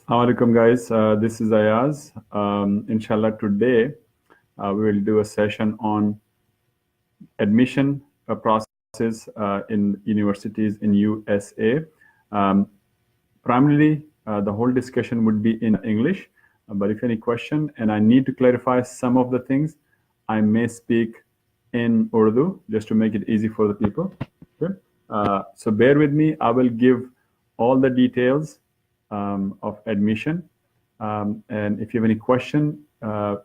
Assalamualaikum guys, this is Ayaz. Inshallah today we will do a session on admission process in universities in USA. Um, Primarily, the whole discussion would be in English, but if any question and I need to clarify some of the things, I may speak in Urdu just to make it easy for the people. Okay? So bear with me. I will give all the details of admission. And if you have any question,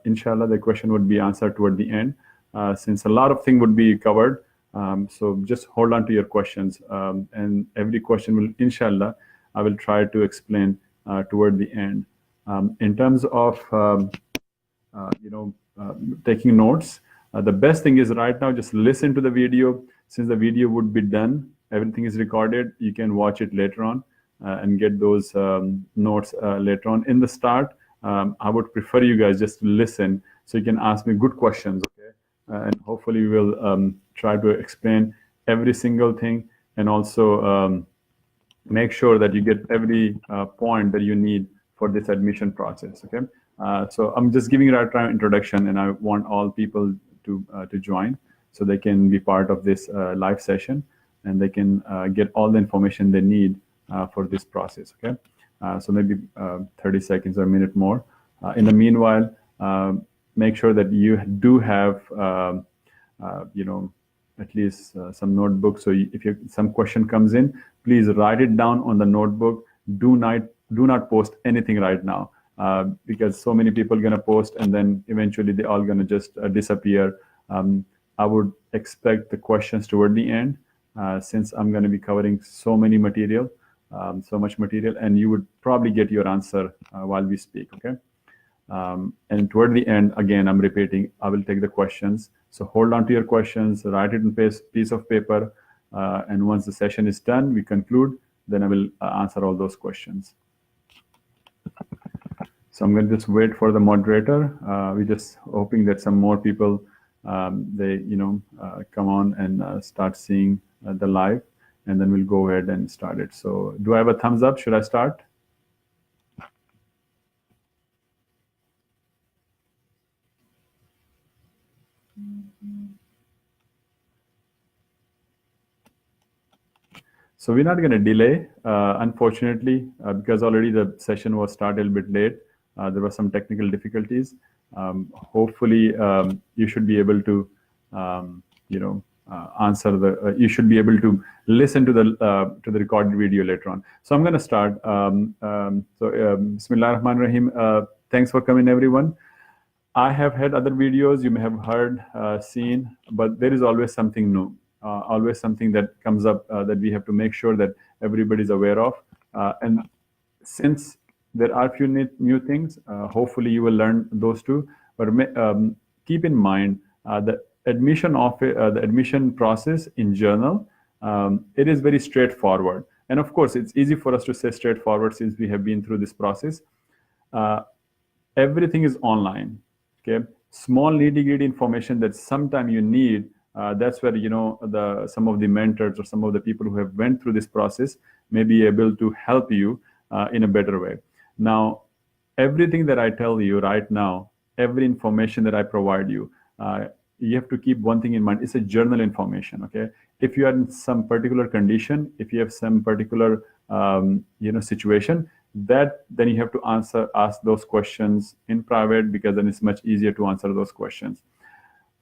inshallah, the question would be answered toward the end, since a lot of things would be covered. So just hold on to your questions, and every question will, inshallah, I will try to explain toward the end. In terms of taking notes, the best thing is right now just listen to the video. Since the video would be done, everything is recorded. You can watch it later on and get those notes later on. In the start, I would prefer you guys just to listen so you can ask me good questions. Okay, and hopefully we will try to explain every single thing, and also make sure that you get every point that you need for this admission process. Okay, so I'm just giving right now introduction, and I want all people to join so they can be part of this live session, and they can get all the information they need for this process. Okay, so maybe 30 seconds or a minute more. In the meanwhile, make sure that you do have at least some notebook. So if some question comes in, please write it down on the notebook. Do not post anything right now, because so many people are gonna post, and then eventually they all gonna just disappear. I would expect the questions toward the end, since I'm gonna be covering so much material, and you would probably get your answer while we speak. Okay. And toward the end, again, I'm repeating, I will take the questions. So hold on to your questions, write it on piece of paper, and once the session is done, we conclude, then I will answer all those questions. So I'm going to just wait for the moderator. We're just hoping that some more people, they come on and start seeing the live, and then we'll go ahead and start it. So do I have a thumbs up? Should I start? So we're not going to delay, unfortunately, because already the session was started a little bit late. There were some technical difficulties. Hopefully, you should be able to, answer the. You should be able to listen to the recorded video later on. So I'm going to start. Bismillah ar-Rahman ar-Rahim. Thanks for coming, everyone. I have had other videos you may have heard, seen, but there is always something new. Always something that comes up that we have to make sure that everybody's aware of. And since there are few new things, hopefully you will learn those too. But keep in mind the admission process in general, it is very straightforward. And of course, it's easy for us to say straightforward since we have been through this process. Everything is online. Okay, small nitty-gritty information that sometimes you need. That's where some of the mentors or some of the people who have went through this process may be able to help you in a better way. Now, everything that I tell you right now, every information that I provide you, you have to keep one thing in mind. It's a journal information. Okay, if you are in some particular condition, if you have some particular situation, then you have to ask those questions in private, because then it's much easier to answer those questions.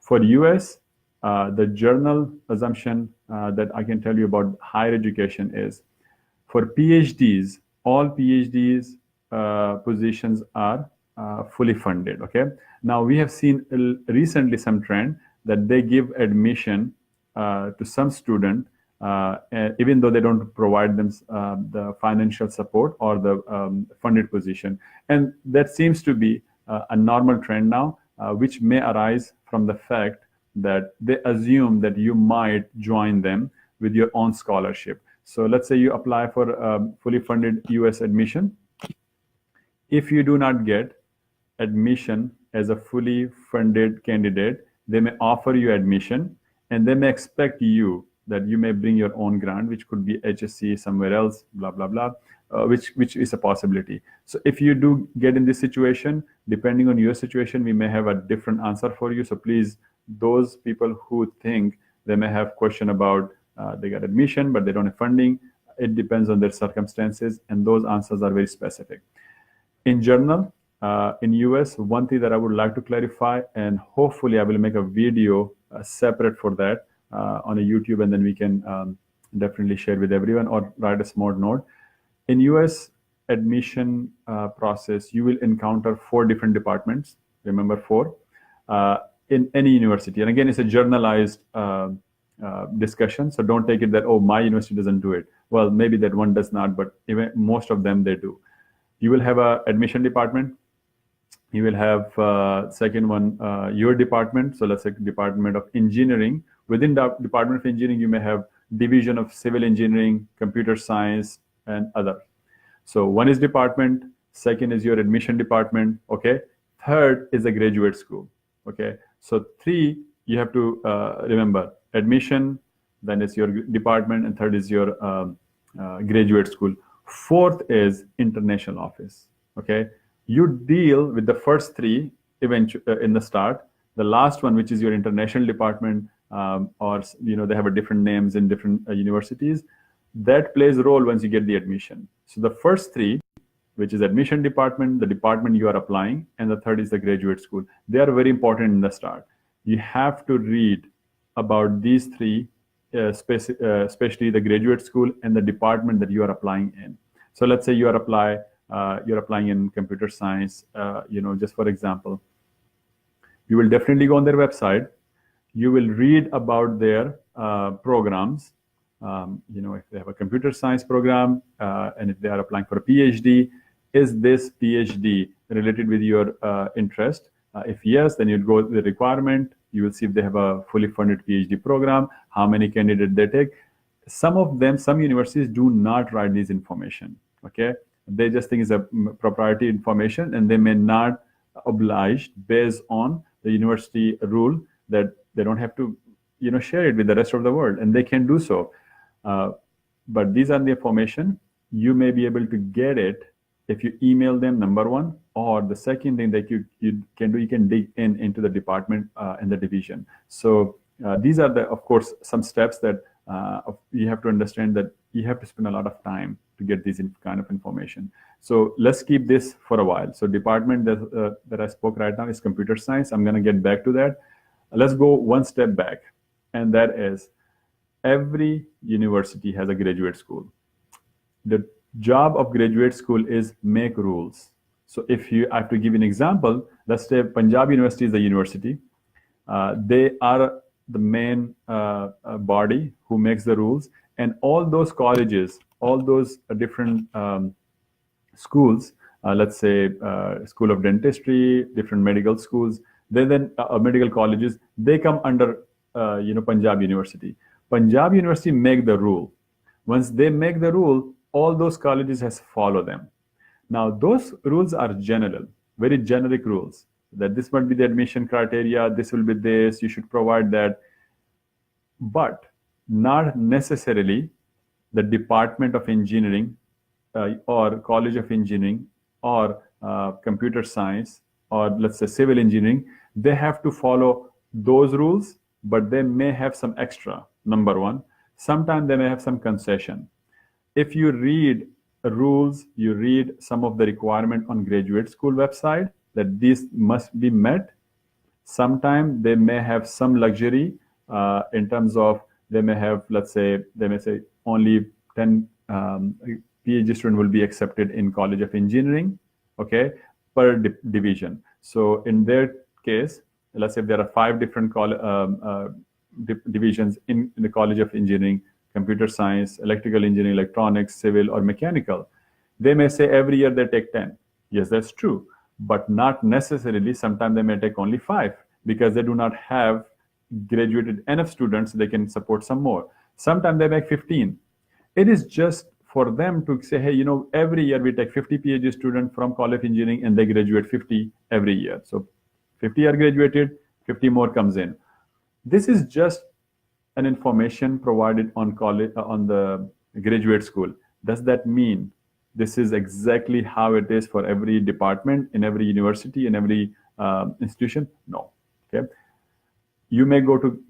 For US, the journal assumption that I can tell you about higher education is, for PhDs, all PhDs positions are fully funded. Okay. Now we have seen recently some trend that they give admission to some student, even though they don't provide them the financial support or the funded position. And that seems to be a normal trend now, which may arise from the fact that they assume that you might join them with your own scholarship. So let's say you apply for fully funded US admission. If you do not get admission as a fully funded candidate, they may offer you admission, and they may expect you that you may bring your own grant, which could be HSC somewhere else, blah blah blah, which is a possibility. So if you do get in this situation, depending on your situation, we may have a different answer for you. So please, those people who think they may have question about they got admission but they don't have funding, it depends on their circumstances, and those answers are very specific. In general, in US, one thing that I would like to clarify, and hopefully I will make a video separate for that on a YouTube, and then we can definitely share with everyone or write a small note. In US admission process, you will encounter 4 different departments. Remember, 4 in any university. And again, it's a journalized discussion, so don't take it that, oh, my university doesn't do it. Well, maybe that one does not, but even most of them, they do. You will have a admission department. You will have second one, your department. So let's say Department of Engineering. Within the Department of Engineering, you may have Division of Civil Engineering, Computer Science, and other. So one is department, second is your admission department, okay? Third is a graduate school, okay? So 3, you have to remember, admission, then it's your department, and third is your graduate school. 4th is international office, okay? You deal with the first 3 eventually in the start. The last one, which is your international department, or they have a different names in different universities, that plays a role once you get the admission. So the first 3, which is admission department, the department you are applying, and the third is the graduate school. They are very important in the start. You have to read about these 3, especially the graduate school and the department that you are applying in. So let's say you're applying in computer science, just for example. You will definitely go on their website. You will read about their programs. If they have a computer science program, and if they are applying for a PhD, is this PhD related with your interest? If yes, then you'll go to the requirement. You will see if they have a fully funded PhD program, how many candidates they take. Some universities do not write this information, okay? They just think it's a proprietary information, and they may not oblige based on the university rule that they don't have to, share it with the rest of the world, and they can do so. But these are the information. You may be able to get it if you email them, number 1, or the second thing that you can do, you can dig into the department and the division. So these are of course, some steps that you have to understand, that you have to spend a lot of time to get this kind of information. So let's keep this for a while. So department that I spoke right now is computer science. I'm going to get back to that. Let's go one step back, and that is every university has a graduate school. The job of graduate school is make rules. So if I have to give an example, let's say Punjab University is the university. They are the main body who makes the rules, and all those colleges, all those different schools, let's say School of Dentistry, different medical schools, then medical colleges, they come under Punjab University. Punjab University make the rule. Once they make the rule, all those colleges has to follow them. Now those rules are general, very generic rules, that this might be the admission criteria, this will be this, you should provide that, but not necessarily the Department of Engineering or College of Engineering or computer science or let's say civil engineering, they have to follow those rules, but they may have some extra, number 1. Sometimes they may have some concession. If you read rules, you read some of the requirement on graduate school website that these must be met. Sometimes they may have some luxury in terms of they may have, let's say, they may say only 10 PhD student will be accepted in College of Engineering, okay, per division. So in their case, let's say if there are 5 different divisions in the College of Engineering, computer science, electrical engineering, electronics, civil, or mechanical, they may say every year they take 10. Yes, that's true, but not necessarily. Sometimes they may take only 5 because they do not have graduated enough students so they can support some more. Sometimes they make 15. It is just for them to say, hey, every year we take 50 PhD students from College of Engineering and they graduate 50 every year. So 50 are graduated, 50 more comes in. This is just an information provided on college, on the graduate school. Does that mean this is exactly how it is for every department in every university in every institution? No. Okay. You may go to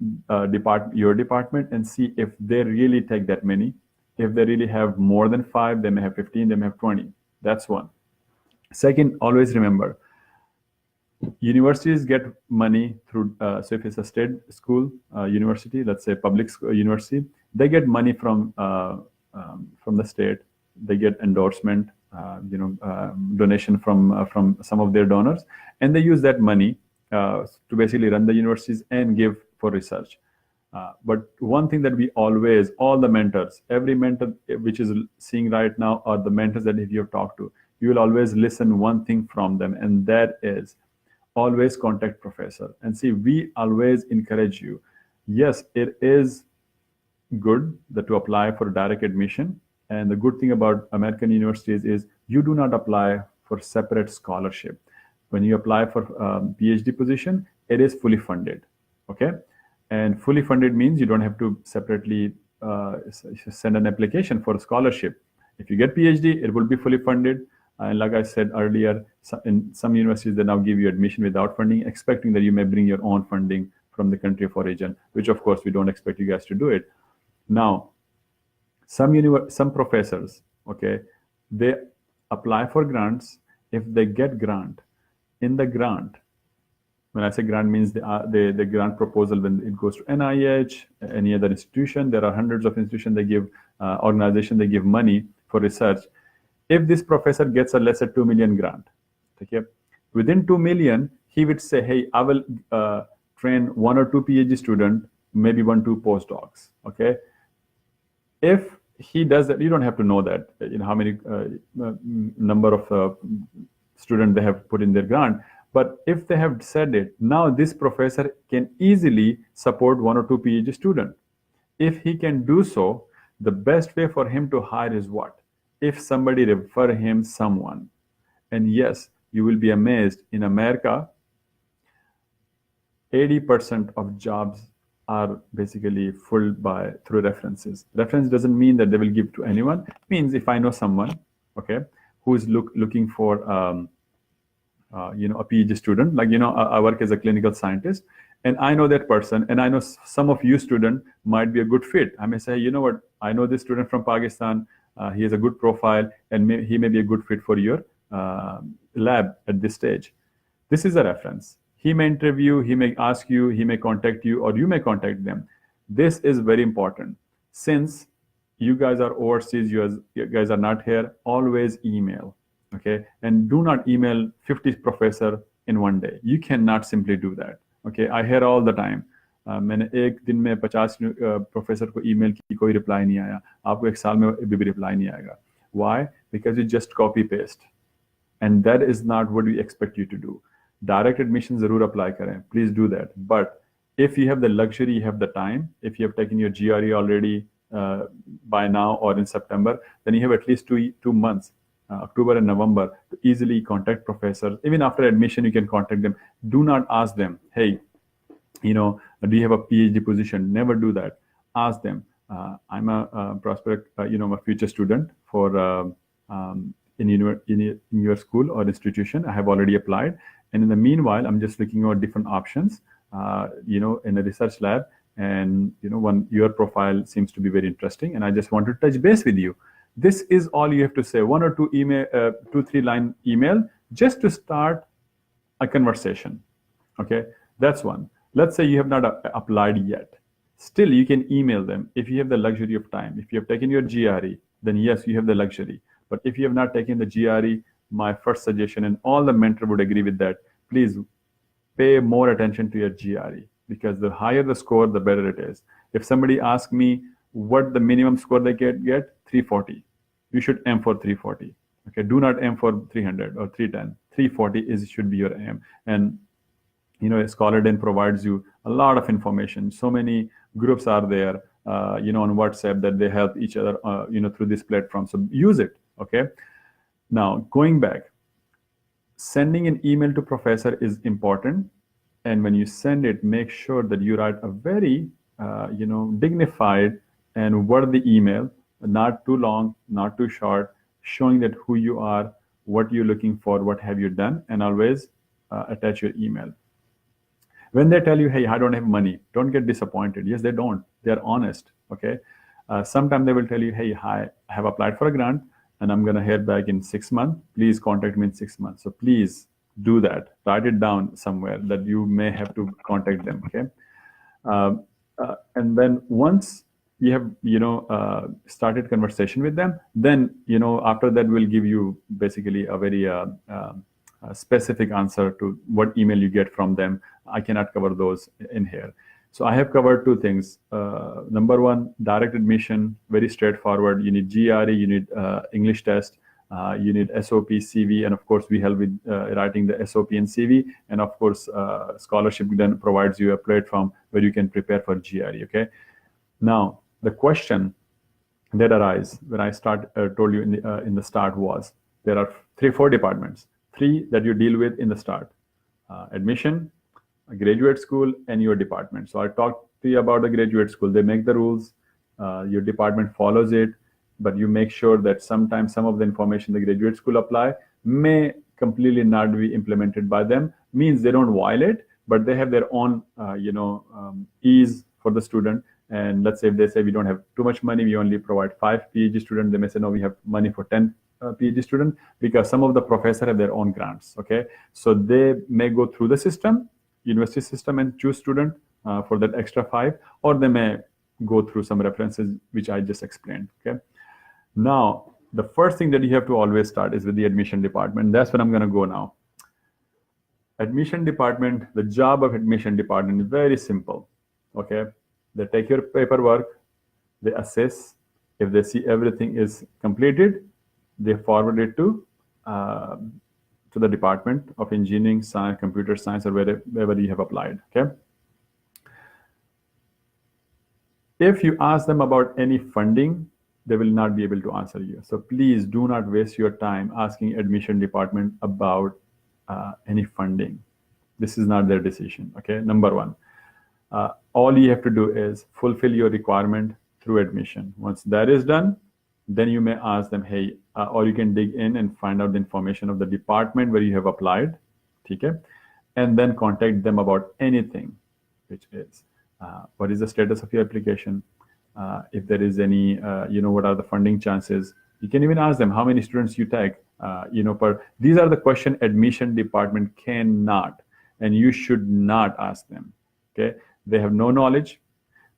your department and see if they really take that many. If they really have more than 5, they may have 15, they may have 20. That's one. Second, always remember, universities get money through, so if it's a state school, university, let's say public school, university, they get money from the state. They get endorsement, donation from some of their donors, and they use that money to basically run the universities and give for research. But one thing that we always, all the mentors, every mentor which is seeing right now, are the mentors that if you have talked to, you will always listen one thing from them, and that is always contact professor. And see, we always encourage you. Yes, it is good that to apply for direct admission. And the good thing about American universities is you do not apply for separate scholarship. When you apply for PhD position, it is fully funded. Okay. And fully funded means you don't have to separately send an application for a scholarship. If you get PhD, it will be fully funded. And like I said earlier, in some universities, they now give you admission without funding, expecting that you may bring your own funding from the country of origin, which of course we don't expect you guys to do it. Now, some professors, okay, they apply for grants. If they get grant, in the grant, when I say grant means the grant proposal, when it goes to NIH, any other institution, there are hundreds of institutions they give, organizations they give money for research. If this professor gets a lesser 2 million grant, okay, within 2 million, he would say, hey, I will train 1 or 2 PhD students, maybe 1, 2 postdocs, okay? If he does that, you don't have to know that, how many number of students they have put in their grant. But if they have said it, now this professor can easily support 1 or 2 PhD students. If he can do so, the best way for him to hire is what? If somebody refer him someone. And yes, you will be amazed, in America, 80% of jobs are basically filled through references. Reference doesn't mean that they will give to anyone. It means if I know someone, okay, who is looking for a PhD student, like, I work as a clinical scientist, and I know that person, and I know some of you students might be a good fit. I may say, you know what, I know this student from Pakistan, he has a good profile, and he may be a good fit for your lab at this stage. This is a reference. He may interview, he may ask you, he may contact you, or you may contact them. This is very important. Since you guys are overseas, you guys are not here, always email, okay? And do not email 50 professor in one day. You cannot simply do that, okay? I hear all the time, मैंने एक दिन में 50 professor को email की, कोई reply नहीं आया, आपको एक साल में भी रिप्लाई नहीं आएगा. Why? Because you just copy paste, and that is not what we expect you to do. Direct admission जरूर apply करें, please do that. But if you have the luxury, you have the time, if you have taken your GRE already by now or in September, then you have at least two months, October and November, to easily contact professors. Even after admission, you can contact them. Do not ask them, hey, do you have a PhD position? Never do that. Ask them, I'm a prospect, a future student for in your school or institution. I have already applied. And in the meanwhile, I'm just looking at different options, in a research lab. And, your profile seems to be very interesting. And I just want to touch base with you. This is all you have to say. 1 or 2 email, 2-3 line email, just to start a conversation. Okay, that's one. Let's say you have not applied yet. Still, you can email them if you have the luxury of time. If you have taken your GRE, then yes, you have the luxury. But if you have not taken the GRE, my first suggestion, and all the mentor would agree with that, please pay more attention to your GRE, because the higher the score, the better it is. If somebody asks me what the minimum score they get 340. You should aim for 340. Okay, do not aim for 300 or 310. 340 should be your aim. And Scholarden provides you a lot of information. So many groups are there, on WhatsApp, that they help each other, through this platform. So use it, okay? Now, going back, sending an email to professor is important. And when you send it, make sure that you write a very dignified and worthy email, not too long, not too short, showing that who you are, what you're looking for, what have you done, and always attach your email. When they tell you, hey, I don't have money, don't get disappointed. Yes, they don't. They're honest. Okay. Sometimes they will tell you, hey, I have applied for a grant and I'm going to hear back in 6 months. Please contact me in 6 months. So please do that. Write it down somewhere that you may have to contact them. Okay. And then once you have started conversation with them, then after that we'll give you basically a very specific answer to what email you get from them. I cannot cover those in here. So I have covered two things. Number one, direct admission, very straightforward. You need GRE, you need English test, you need SOP, CV, and of course we help with writing the SOP and CV. And of course, scholarship then provides you a platform where you can prepare for GRE. Okay. Now the question that arises when I told you in the start was there are 4 departments, 3 that you deal with in the start: admission, a graduate school, and your department. So I talked to you about the graduate school. They make the rules, your department follows it, but you make sure that sometimes some of the information the graduate school apply may completely not be implemented by them. Means they don't violate, but they have their own ease for the student. And let's say if they say we don't have too much money, we only provide 5 PhD students, they may say no, we have money for 10 PhD students, because some of the professors have their own grants. Okay, so they may go through the system, university system, and choose student for that extra 5, or they may go through some references which I just explained. Okay, now the first thing that you have to always start is with the admission department. That's what I'm going to go now. Admission department, the job of admission department is very simple. Okay, they take your paperwork, they assess. If they see everything is completed, they forward it to the Department of Engineering, Science, Computer Science, or wherever you have applied. Okay. If you ask them about any funding, they will not be able to answer you. So please do not waste your time asking admission department about any funding. This is not their decision. Okay. Number one, all you have to do is fulfill your requirement through admission. Once that is done, then you may ask them, hey, or you can dig in and find out the information of the department where you have applied, okay? And then contact them about anything, which is what is the status of your application, if there is any, what are the funding chances. You can even ask them how many students you take, these are the question admission department cannot, and you should not ask them, okay? They have no knowledge.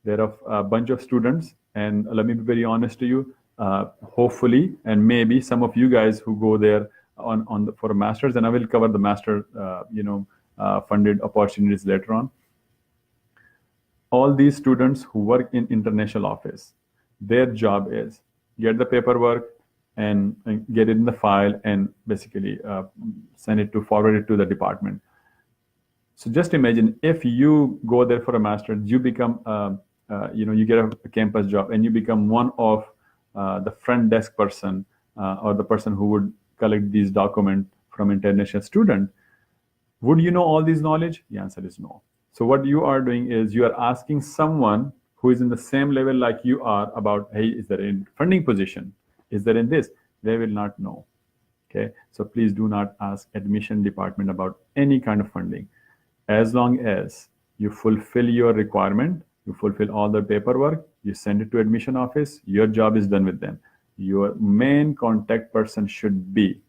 They're a bunch of students, and let me be very honest to you, hopefully, and maybe some of you guys who go there for a master's, and I will cover the master, funded opportunities later on. All these students who work in international office, their job is get the paperwork and get it in the file and basically forward it to the department. So just imagine if you go there for a master's, you become, you get a campus job and you become one of the front desk person or the person who would collect these documents from international student. Would you know all these knowledge? The answer is no. So what you are doing is you are asking someone who is in the same level like you are about, hey, is there a funding position? Is there in this? They will not know. Okay, so please do not ask admission department about any kind of funding. As long as you fulfill your requirement, you fulfill all the paperwork, you send it to admission office, your job is done with them. Your main contact person should be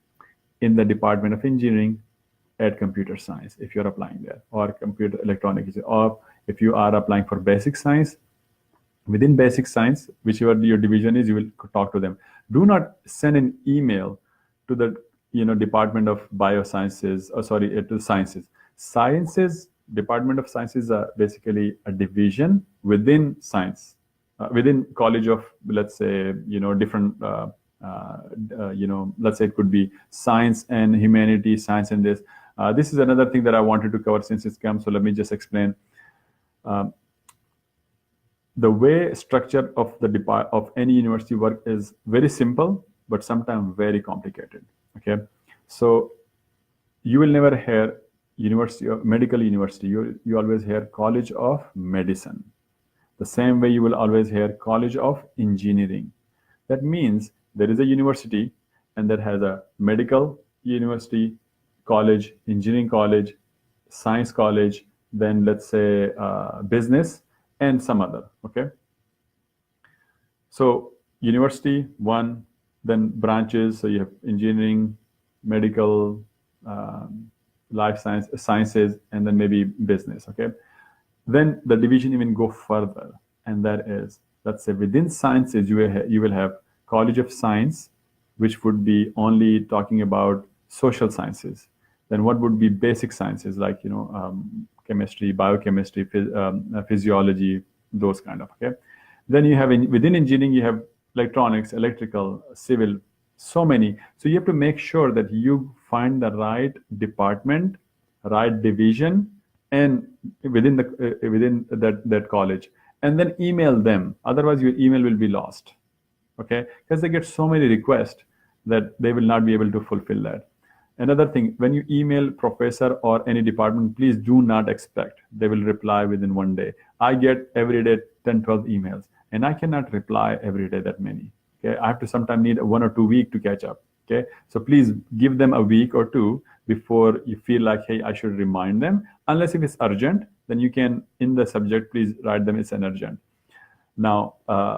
in the Department of Engineering at computer science if you're applying there, or computer electronics, or if you are applying for basic science, within basic science, whichever your division is, you will talk to them. Do not send an email to the Department of Biosciences, to sciences. Sciences, Department of Sciences are basically a division within science, within College of, let's say, different, let's say it could be science and humanities, science and this. This is another thing that I wanted to cover since it's come, so let me just explain. The way structure of any university work is very simple, but sometimes very complicated. Okay, so you will never hear medical university. You always hear College of Medicine. The same way you will always hear College of Engineering. That means there is a university and that has a medical university, college, engineering college, science college, then let's say business and some other. Okay. So university, one, then branches. So you have engineering, medical, life sciences, and then maybe business. Okay. Then the division even go further, and that is, let's say within sciences, you will have College of Science, which would be only talking about social sciences. Then what would be basic sciences like chemistry, biochemistry, physiology, those kind of. Okay. Then you have within engineering you have electronics, electrical, civil, so many. So you have to make sure that you find the right department, right division, and within that college, and then email them. Otherwise, your email will be lost. Okay, because they get so many requests that they will not be able to fulfill that. Another thing, when you email professor or any department, please do not expect they will reply within one day. I get every day 10, 12 emails, and I cannot reply every day that many. Okay, I have to sometimes need 1 or 2 weeks to catch up. Okay, so please give them a week or two before you feel like, hey, I should remind them. Unless if it's urgent, then you can, in the subject, please write them it's an urgent. Now,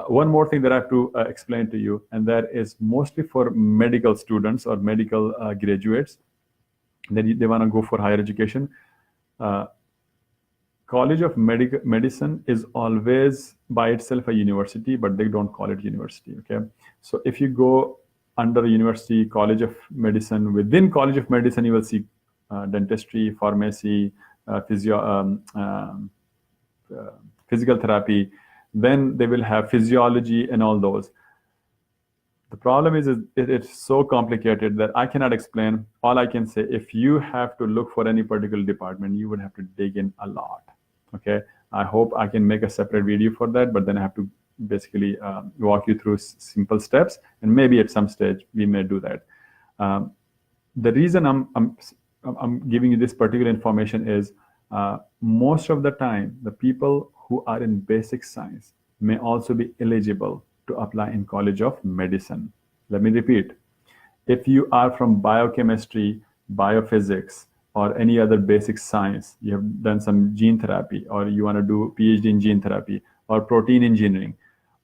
one more thing that I have to explain to you, and that is mostly for medical students or medical graduates that they want to go for higher education. College of Medicine is always by itself a university, but they don't call it university. Okay, so if you go under University College of Medicine, within College of Medicine, you will see dentistry, pharmacy, physical therapy. Then they will have physiology and all those. The problem is it's so complicated that I cannot explain. All I can say, if you have to look for any particular department, you would have to dig in a lot. Okay, I hope I can make a separate video for that, but then I have to basically walk you through simple steps, and maybe at some stage we may do that. The reason I'm giving you this particular information is most of the time the people who are in basic science may also be eligible to apply in College of Medicine. Let me repeat. If you are from biochemistry, biophysics, or any other basic science, you have done some gene therapy, or you want to do PhD in gene therapy, or protein engineering,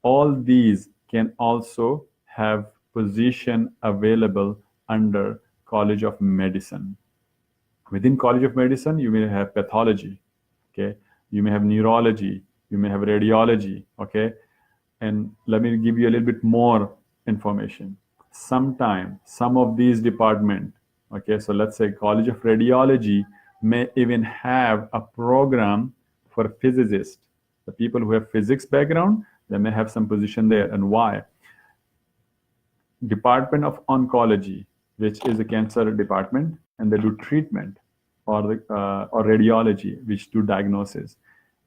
all these can also have position available under College of Medicine. Within College of Medicine, you may have pathology, okay? You may have neurology, you may have radiology, okay? And let me give you a little bit more information. Sometimes some of these departments, okay, so let's say College of Radiology may even have a program for physicists. The people who have physics background, they may have some position there. And why? Department of Oncology, which is a cancer department, and they do treatment, or radiology, which do diagnosis.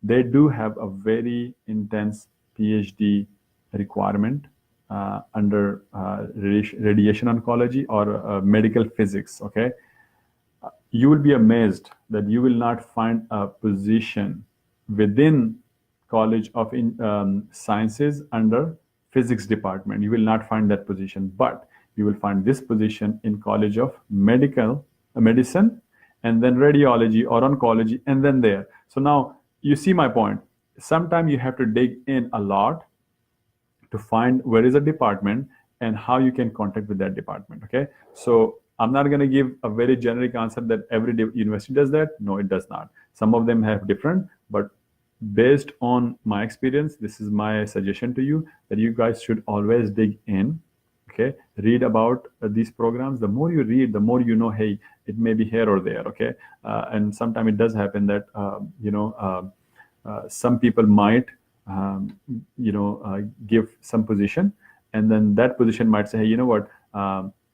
They do have a very intense PhD requirement under radiation oncology or medical physics. Okay, you will be amazed that you will not find a position within College of Sciences under physics department. You will not find that position, but you will find this position in College of Medicine, and then radiology or oncology, and then there. So now you see my point. Sometimes you have to dig in a lot to find where is a department and how you can contact with that department. Okay, so I'm not going to give a very generic answer that every university does that. No, it does not. Some of them have different, but based on my experience, this is my suggestion to you, that you guys should always dig in. Okay, read about these programs. The more you read, the more you know, hey, it may be here or there. Okay, and sometimes it does happen that some people might give some position, and then that position might say, hey, you know what,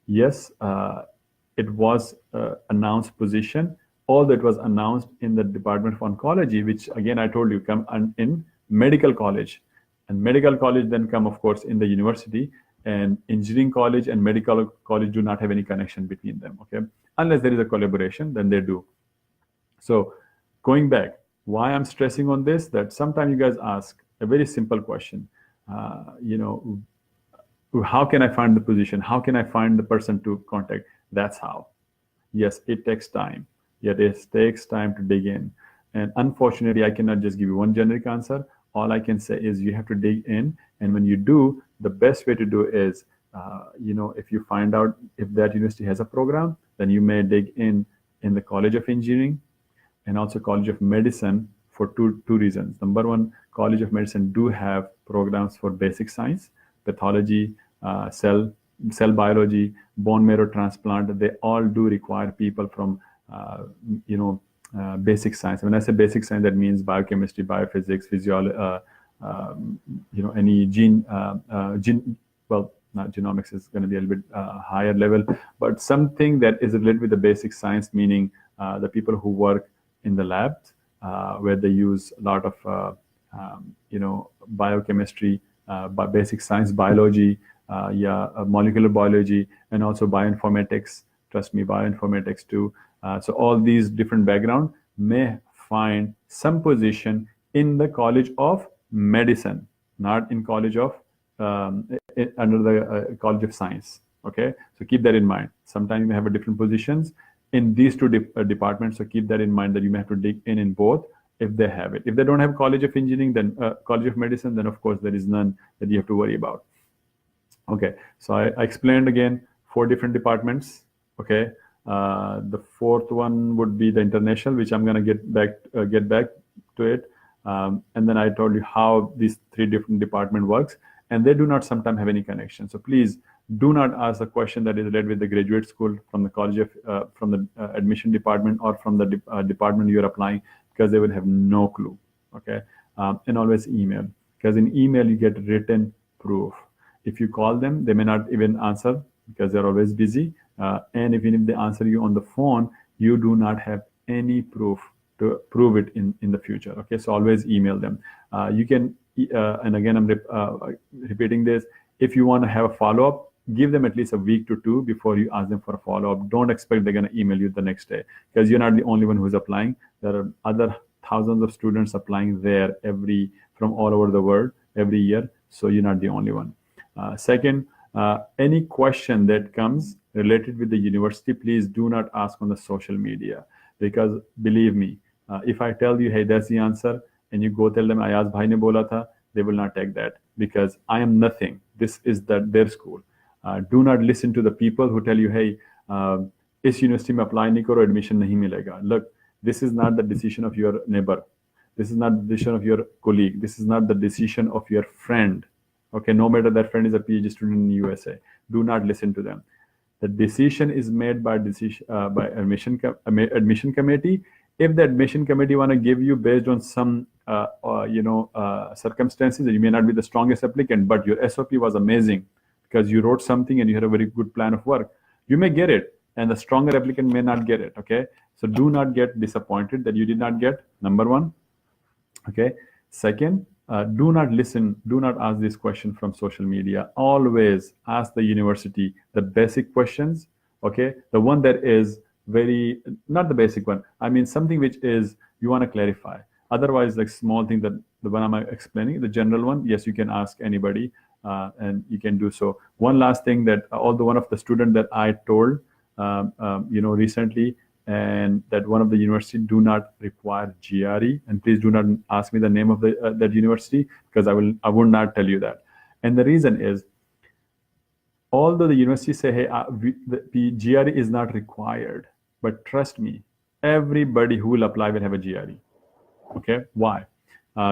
yes, it was announced position, although it was announced in the Department of Oncology, which again I told you come in medical college, and medical college then come of course in the university, and engineering college and medical college do not have any connection between them. Okay, unless there is a collaboration, then they do. So going back, why I'm stressing on this, that sometimes you guys ask, a very simple question. How can I find the position? How can I find the person to contact? That's how. Yes, it takes time. Yet it takes time to dig in. And unfortunately, I cannot just give you one generic answer. All I can say is you have to dig in. And when you do, the best way to do is, if you find out if that university has a program, then you may dig in the College of Engineering and also College of Medicine for two reasons. Number one, College of Medicine do have programs for basic science, pathology, cell biology, bone marrow transplant. They all do require people from basic science. When I say basic science, that means biochemistry, biophysics, physiology, any well, not genomics is going to be a little bit higher level, but something that is related with the basic science, meaning the people who work in the labs where they use a lot of biochemistry, basic science, biology, molecular biology, and also bioinformatics. Trust me, bioinformatics too. So all these different background may find some position in the College of Medicine, not in College of under the College of Science. Okay, so keep that in mind. Sometimes you may have a different positions in these two departments. So keep that in mind that you may have to dig in both if they have it. If they don't have College of Engineering, then College of Medicine, then of course there is none that you have to worry about. Okay, so I explained again 4 different departments. Okay, the 4th one would be the international, which I'm gonna get back to it. And then I told you how these 3 different department works, and they do not sometimes have any connection. So please do not ask a question that is related with the graduate school from the college of from the admission department or from the department you're applying, because they will have no clue. Okay, and always email, because in email you get written proof. If you call them, they may not even answer because they're always busy. And even if they answer you on the phone, you do not have any proof to prove it in the future. Okay, so always email them. You can, and again, I'm repeating this. If you want to have a follow-up, give them at least a week to 2 before you ask them for a follow-up. Don't expect they're going to email you the next day, because you're not the only one who's applying. There are other thousands of students applying there from all over the world every year. So you're not the only one. Second, any question that comes related with the university, please do not ask on the social media, because believe me, if I tell you, hey, that's the answer, and you go tell them, I asked bhai ne bola tha, they will not take that, because I am nothing. This is their school. Do not listen to the people who tell you, hey, is university mein apply nahi karo, admission nahi milega. Look, this is not the decision of your neighbor. This is not the decision of your colleague. This is not the decision of your friend. Okay, no matter that friend is a PhD student in the USA, do not listen to them. The decision is made by admission committee. If the admission committee want to give you based on some circumstances, that you may not be the strongest applicant, but your SOP was amazing because you wrote something and you had a very good plan of work, you may get it, and the stronger applicant may not get it. Okay, so do not get disappointed that you did not get, number 1. Okay, second, do not ask this question from social media. Always ask the university the basic questions. Okay, the one that is not the basic one, I mean something which is you want to clarify. Otherwise, like small thing, that the one I'm explaining, the general one, yes, you can ask anybody, and you can do so. One last thing, that although one of the student that I told recently, and that one of the university do not require GRE, and please do not ask me the name of that university, because I would not tell you that. And the reason is, although the university say, hey, the GRE is not required, but trust me, everybody who will apply will have a GRE. Okay, why?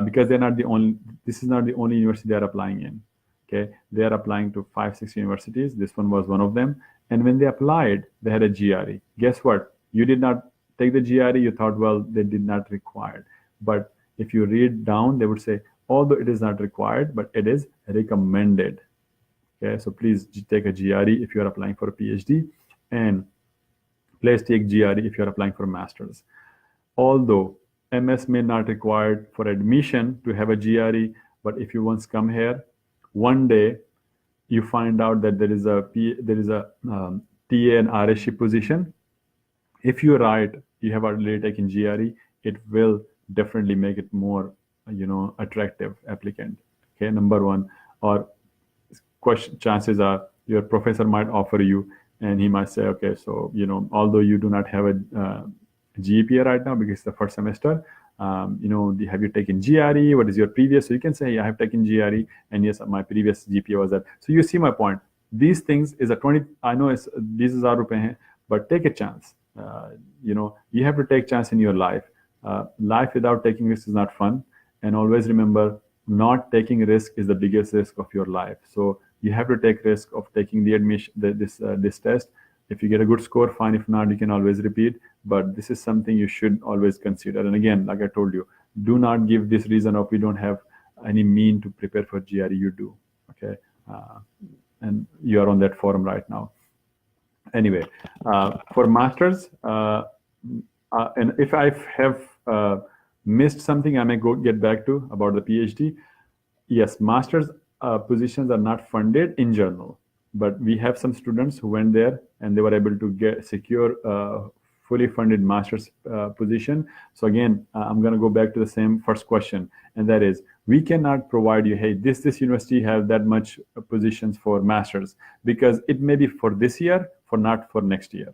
Because they're not the only. This is not the only university they're applying in. Okay, they are applying to 5-6 universities. This one was one of them. And when they applied, they had a GRE. Guess what? You did not take the GRE. You thought, well, they did not require. But if you read down, they would say, although it is not required, but it is recommended. Okay, so please take a GRE if you are applying for a PhD, and please take GRE if you are applying for a master's. Although MS may not require for admission to have a GRE, but if you once come here, one day you find out that there is a TA and RSC position. If you write, you have already taken GRE, it will definitely make it more attractive applicant. Okay, number one. Or chances are your professor might offer you, and he might say, okay, so although you do not have a GPA right now because it's the first semester, have you taken GRE? What is your previous? So you can say, yeah, I have taken GRE, and yes, my previous GPA was that. So you see my point. These things is a 20. I know it's these are rupees, but take a chance. You have to take chance in your life. Life without taking risks is not fun. And always remember, not taking risk is the biggest risk of your life. So you have to take risk of taking the admission, this test. If you get a good score, fine. If not, you can always repeat. But this is something you should always consider. And again, like I told you, do not give this reason of we don't have any mean to prepare for GRE. You do, okay? And you are on that forum right now. Anyway, for masters, and if I have missed something, I may get back to about the PhD. Yes, masters positions are not funded in general, but we have some students who went there and they were able to secure fully funded master's position. So again, I'm going to go back to the same first question, and that is, we cannot provide you, hey, this university have that much positions for masters, because it may be for this year, for not for next year.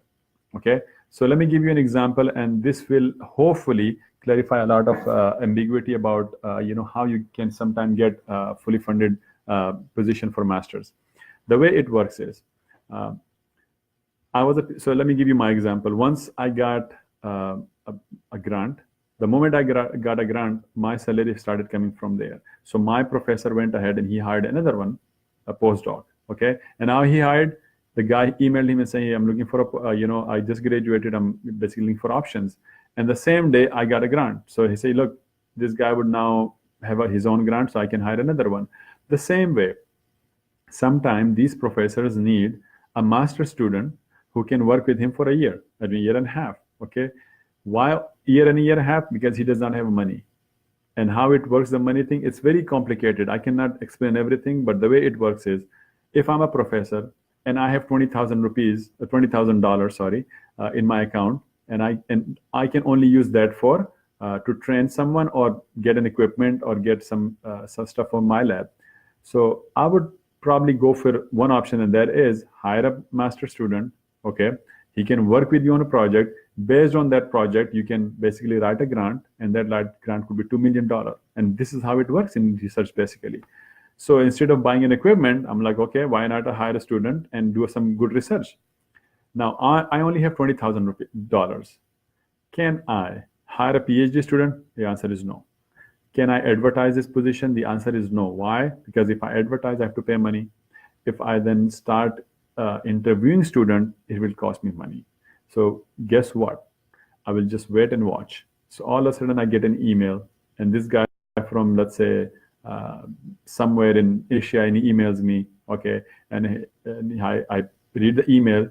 Okay, so let me give you an example, and this will hopefully clarify a lot of ambiguity about how you can sometimes get fully funded position for masters. The way it works is, so let me give you my example. Once I got a grant, the moment I got a grant, my salary started coming from there. So my professor went ahead and he hired another one, a postdoc. Okay, and now he hired. The guy emailed him and saying, hey, I'm looking for I just graduated. I'm basically looking for options. And the same day I got a grant. So he said, look, this guy would now have his own grant, so I can hire another one. The same way, sometimes these professors need a master student who can work with him for a year, a year and a half. Okay, why year and a half? Because he does not have money. And how it works, the money thing, it's very complicated. I cannot explain everything, but the way it works is, if I'm a professor and I have 20,000 rupees, $20,000, sorry, in my account, and I can only use that for to train someone or get an equipment or get some stuff for my lab. So I would probably go for one option, and that is hire a master student. Okay, he can work with you on a project. Based on that project, you can basically write a grant, and that grant could be $2 million. And this is how it works in research, basically. So instead of buying an equipment, I'm like, okay, why not hire a student and do some good research? Now, I only have $20,000. Can I hire a PhD student? The answer is no. Can I advertise this position? The answer is no. Why? Because if I advertise, I have to pay money. If I then start interviewing students, it will cost me money. So guess what? I will just wait and watch. So all of a sudden I get an email, and this guy from, let's say, somewhere in Asia, and he emails me, okay, and I read the email,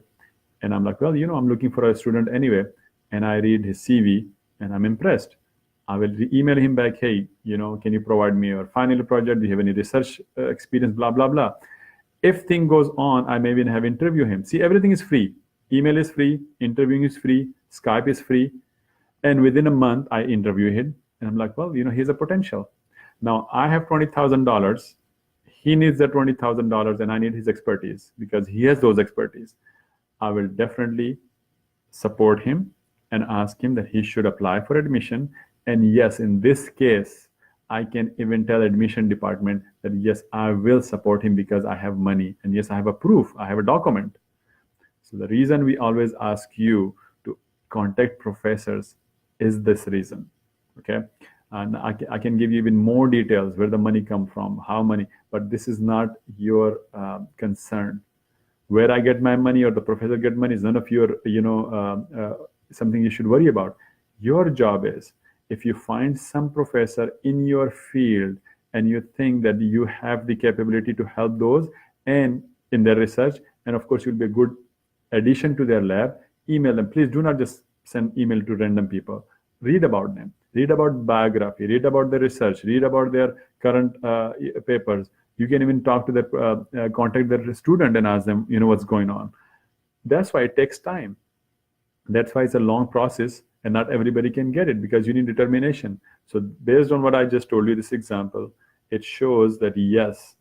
and I'm like, well, I'm looking for a student anyway, and I read his CV, and I'm impressed. I will email him back, hey, can you provide me your final project? Do you have any research experience? Blah, blah, blah. If thing goes on, I may even have interview him. See, everything is free. Email is free, interviewing is free, Skype is free, and within a month, I interview him, and I'm like, well, he's a potential. Now, I have $20,000. He needs that $20,000, and I need his expertise because he has those expertise. I will definitely support him and ask him that he should apply for admission. And yes, in this case, I can even tell admission department that, yes, I will support him because I have money. And yes, I have a proof. I have a document. So the reason we always ask you to contact professors is this reason, okay? And I can give you even more details, where the money come from, how money, but this is not your concern. Where I get my money or the professor get money is none of your, something you should worry about. Your job is, if you find some professor in your field and you think that you have the capability to help those and in their research, and of course you'll be a good addition to their lab, email them. Please do not just send email to random people. Read about them. Read about biography, read about their research, read about their current papers. You can even talk to their, contact their student and ask them, what's going on. That's why it takes time. That's why it's a long process, and not everybody can get it because you need determination. So based on what I just told you, this example, it shows that yes,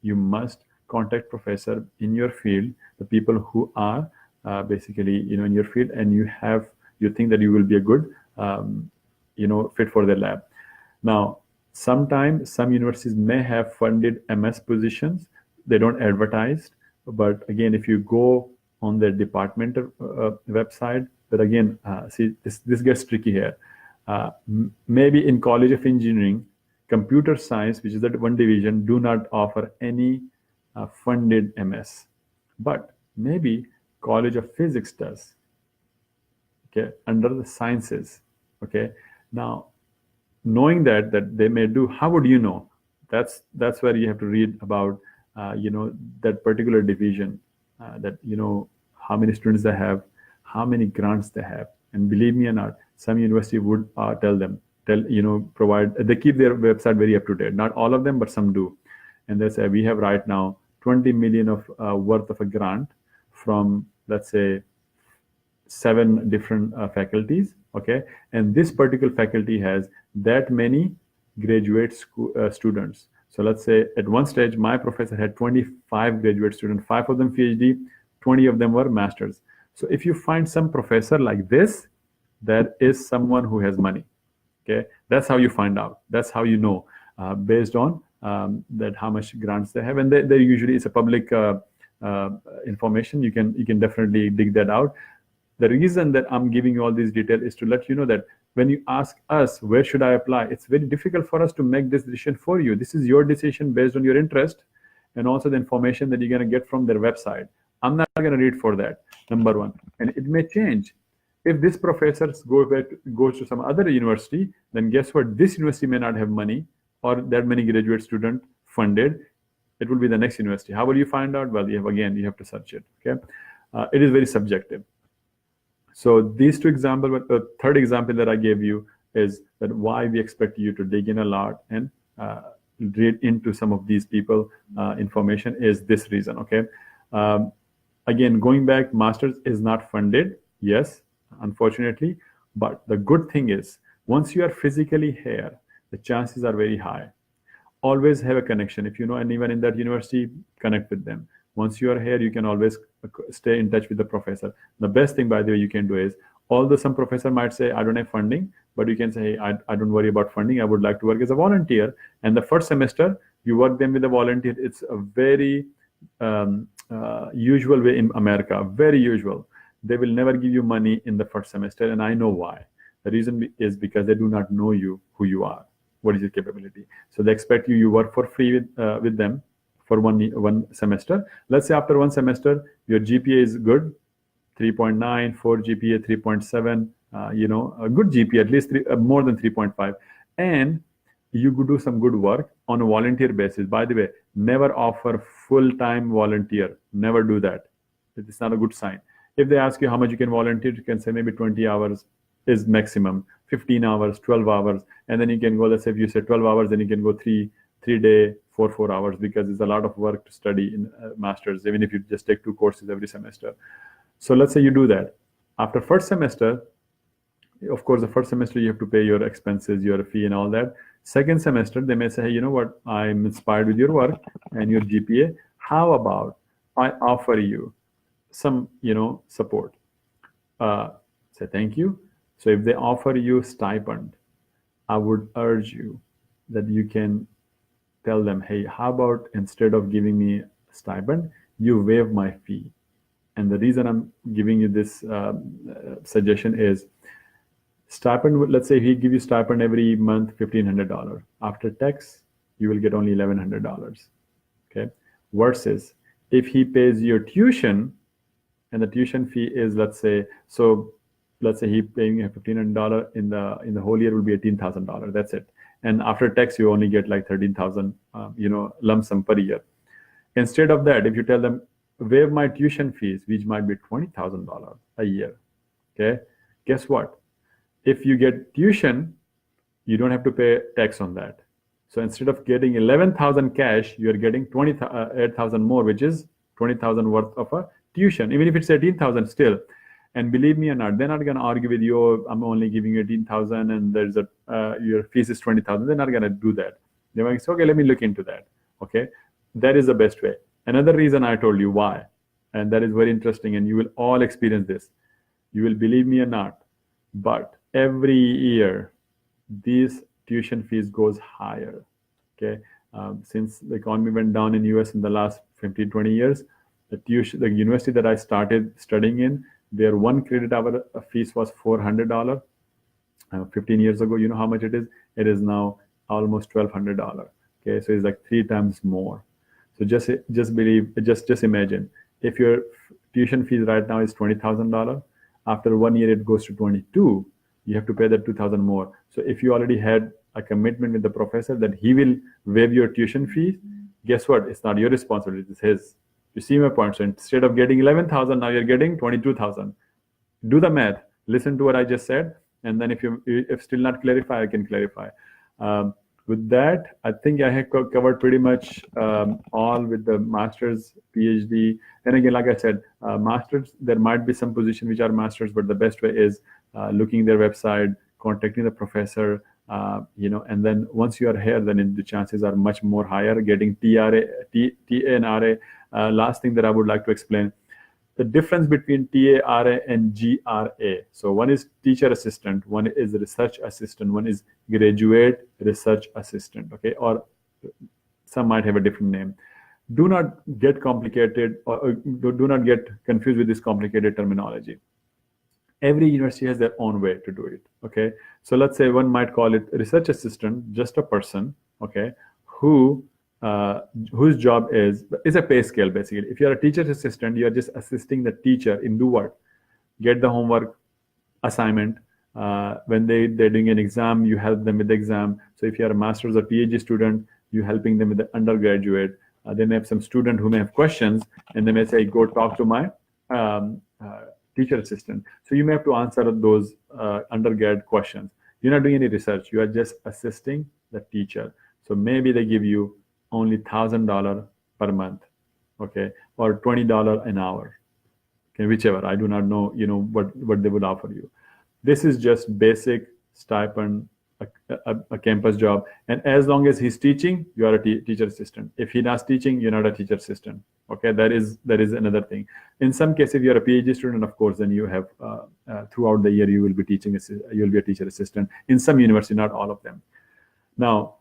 you must contact professor in your field, the people who are basically in your field, and you think that you will be a good fit for their lab. Now, sometimes some universities may have funded MS positions. They don't advertise, but again, if you go on their department website, but again, see, this gets tricky here. Maybe in College of Engineering, computer science, which is that one division, do not offer any funded MS, but maybe College of Physics does. Okay, under the sciences. Okay, now knowing that they may do, how would you know? That's where you have to read about that particular division, that how many students they have, how many grants they have. And believe me or not, some university would provide, they keep their website very up to date. Not all of them, but some do. And they say we have right now 20 million of worth of a grant from, let's say, 7 different faculties. Okay, and this particular faculty has that many graduate students. So let's say at one stage my professor had 25 graduate students, 5 of them PhD, 20 of them were masters. So if you find some professor like this, that is someone who has money. Okay, that's how you find out. That's how you know, based on that how much grants they have, and they usually, it's a public information. You can definitely dig that out. The reason that I'm giving you all these details is to let you know that when you ask us, where should I apply? It's very difficult for us to make this decision for you. This is your decision based on your interest and also the information that you're going to get from their website. I'm not going to read for that, number one. And it may change. If this professor goes to some other university, then guess what? This university may not have money or that many graduate students funded. It will be the next university. How will you find out? Well, you have to search it. Okay, it is very subjective. So these two examples, but the third example that I gave you is that why we expect you to dig in a lot and read into some of these people information is this reason. Okay, again, going back, master's is not funded, yes, unfortunately, but the good thing is once you are physically here, the chances are very high. Always have a connection. If you know anyone in that university, connect with them. Once you are here, you can always stay in touch with the professor. The best thing, by the way, you can do is, although some professor might say, I don't have funding, but you can say, hey, I don't worry about funding. I would like to work as a volunteer. And the first semester, you work them with a volunteer. It's a very usual way in America, very usual. They will never give you money in the first semester, and I know why. The reason is because they do not know you, who you are, what is your capability. So they expect you work for free with them for one semester. Let's say after one semester, your GPA is good, 3.9, 4 GPA, 3.7, a good GPA, at least more than 3.5. And you could do some good work on a volunteer basis. By the way, never offer full-time volunteer. Never do that. It's not a good sign. If they ask you how much you can volunteer, you can say maybe 20 hours is maximum, 15 hours, 12 hours. And then you can go, let's say if you say 12 hours, then you can go three day, 4 hours, because it's a lot of work to study in master's, even if you just take 2 courses every semester. So let's say you do that. After first semester, of course, the first semester you have to pay your expenses, your fee and all that. Second semester, they may say, hey, you know what, I'm inspired with your work and your GPA. How about I offer you some, support? Say thank you. So if they offer you stipend, I would urge you that you can tell them, hey, how about instead of giving me stipend, you waive my fee. And the reason I'm giving you this suggestion is stipend, let's say he give you stipend every month, $1,500. After tax, you will get only $1,100. Okay. Versus if he pays your tuition, and the tuition fee is, let's say he paying you $1,500 in the whole year will be $18,000. That's it. And after tax, you only get like 13,000, lump sum per year. Instead of that, if you tell them, waive my tuition fees, which might be $20,000 a year, okay? Guess what? If you get tuition, you don't have to pay tax on that. So instead of getting 11,000 cash, you're getting 8,000 more, which is 20,000 worth of a tuition, even if it's 18,000 still. And believe me or not, they're not going to argue with you, "Oh, I'm only giving you 18,000 and there's your fees is 20,000. They're not going to do that. They might say, okay, let me look into that. Okay. That is the best way. Another reason I told you why, and that is very interesting, and you will all experience this. You will believe me or not, but every year, these tuition fees goes higher. Okay. Since the economy went down in US in the last 15, 20 years, the university that I started studying in, their one credit hour fees was $400. 15 years ago, you know how much it is? It is now almost $1,200. Okay, so it's like 3 times more. So just imagine, if your tuition fees right now is $20,000, after 1 year it goes to 22, you have to pay that 2,000 more. So if you already had a commitment with the professor that he will waive your tuition fees, guess what? It's not your responsibility, it's his. You see my point? So instead of getting 11,000, now you're getting 22,000. Do the math. Listen to what I just said, and then if still not clarify, I can clarify. With that, I think I have covered pretty much all with the master's, PhD. And again, like I said, masters, there might be some positions which are masters, but the best way is looking their website, contacting the professor, and then once you are here, then the chances are much more higher getting TA and RA. Last thing that I would like to explain, the difference between TA, RA, and GRA. So one is teacher assistant, one is research assistant, one is graduate research assistant, okay? Or some might have a different name. Do not get complicated or do not get confused with this complicated terminology. Every university has their own way to do it, okay? So let's say one might call it research assistant, just a person, okay, whose job is a pay scale, basically. If you're a teacher's assistant, you're just assisting the teacher in do what? Get the homework, assignment. When they're doing an exam, you help them with the exam. So if you're a master's or PhD student, you're helping them with the undergraduate. They may have some student who may have questions, and they may say, go talk to my teacher assistant. So you may have to answer those undergrad questions. You're not doing any research. You are just assisting the teacher. So maybe they give you only $1,000 per month, okay, or $20 an hour, okay, whichever. I do not know, what they would offer you. This is just basic stipend, a campus job, and as long as he's teaching, you are a teacher assistant. If he's not teaching, you're not a teacher assistant. Okay, that is another thing. In some cases, if you're a PhD student, of course, then you have throughout the year you will be teaching. You'll be a teacher assistant in some university, not all of them. Now,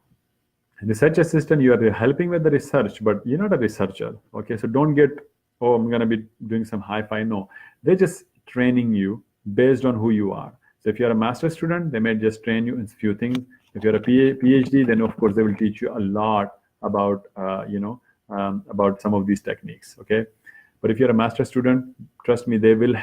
research assistant, you are helping with the research, but you're not a researcher. Okay, so don't get, oh, I'm going to be doing some hi-fi. No, they're just training you based on who you are. So if you're a master's student, they may just train you in a few things. If you're a PhD, then of course they will teach you a lot about, about some of these techniques. Okay, but if you're a master's student, trust me, they will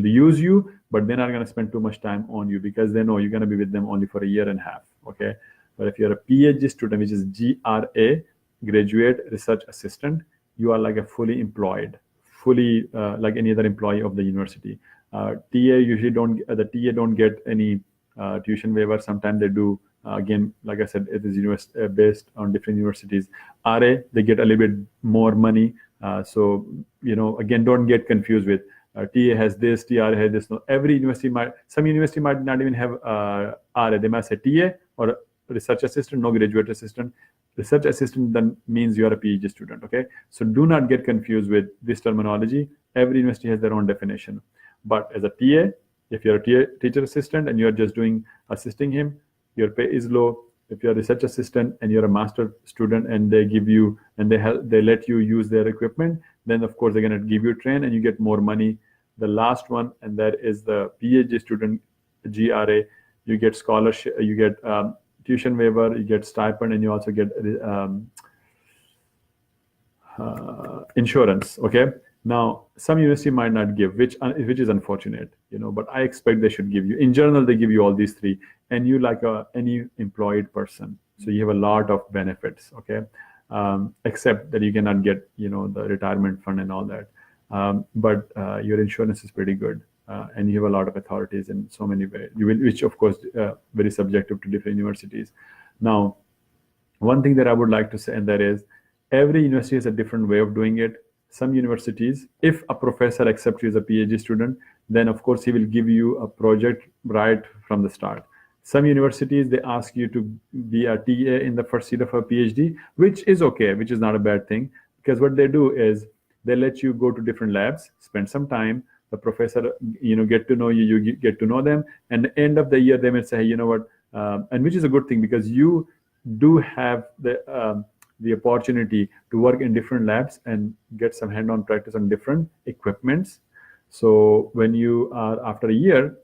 use you, but they're not going to spend too much time on you because they know you're going to be with them only for a year and a half. Okay. But if you're a PhD student, which is GRA, Graduate Research Assistant, you are like a fully employed, like any other employee of the university. TA usually the TA don't get any tuition waiver. Sometimes they do. Again, like I said, it is based on different universities. RA, they get a little bit more money. So, again, don't get confused with TA has this, TRA has this. No, every university some university might not even have RA. They might say TA or research assistant, no graduate assistant. Research assistant then means you are a PhD student, okay? So do not get confused with this terminology. Every university has their own definition. But as a TA, if you're a teacher assistant and you're just assisting him, your pay is low. If you're a research assistant and you're a master student and they give you, and they let you use their equipment, then of course they're gonna give you a train and you get more money. The last one, and that is the PhD student, GRA, you get scholarship, you get tuition waiver, you get stipend, and you also get insurance. Okay. Now, some university might not give, which is unfortunate, but I expect they should give you. In general, they give you all these three, and you like any employed person, so you have a lot of benefits. Okay, except that you cannot get, the retirement fund and all that. But your insurance is pretty good. And you have a lot of authorities in so many ways, which of course very subjective to different universities. Now, one thing that I would like to say, and that is every university has a different way of doing it. some universities, if a professor accepts you as a PhD student, then of course he will give you a project right from the start. Some universities, they ask you to be a TA in the first year of a PhD, which is okay, which is not a bad thing, because what they do is they let you go to different labs, spend some time. The professor, get to know you, you get to know them, and at the end of the year, they may say, hey, you know what, and which is a good thing, because you do have the opportunity to work in different labs and get some hand-on practice on different equipments. So when you are, after a year,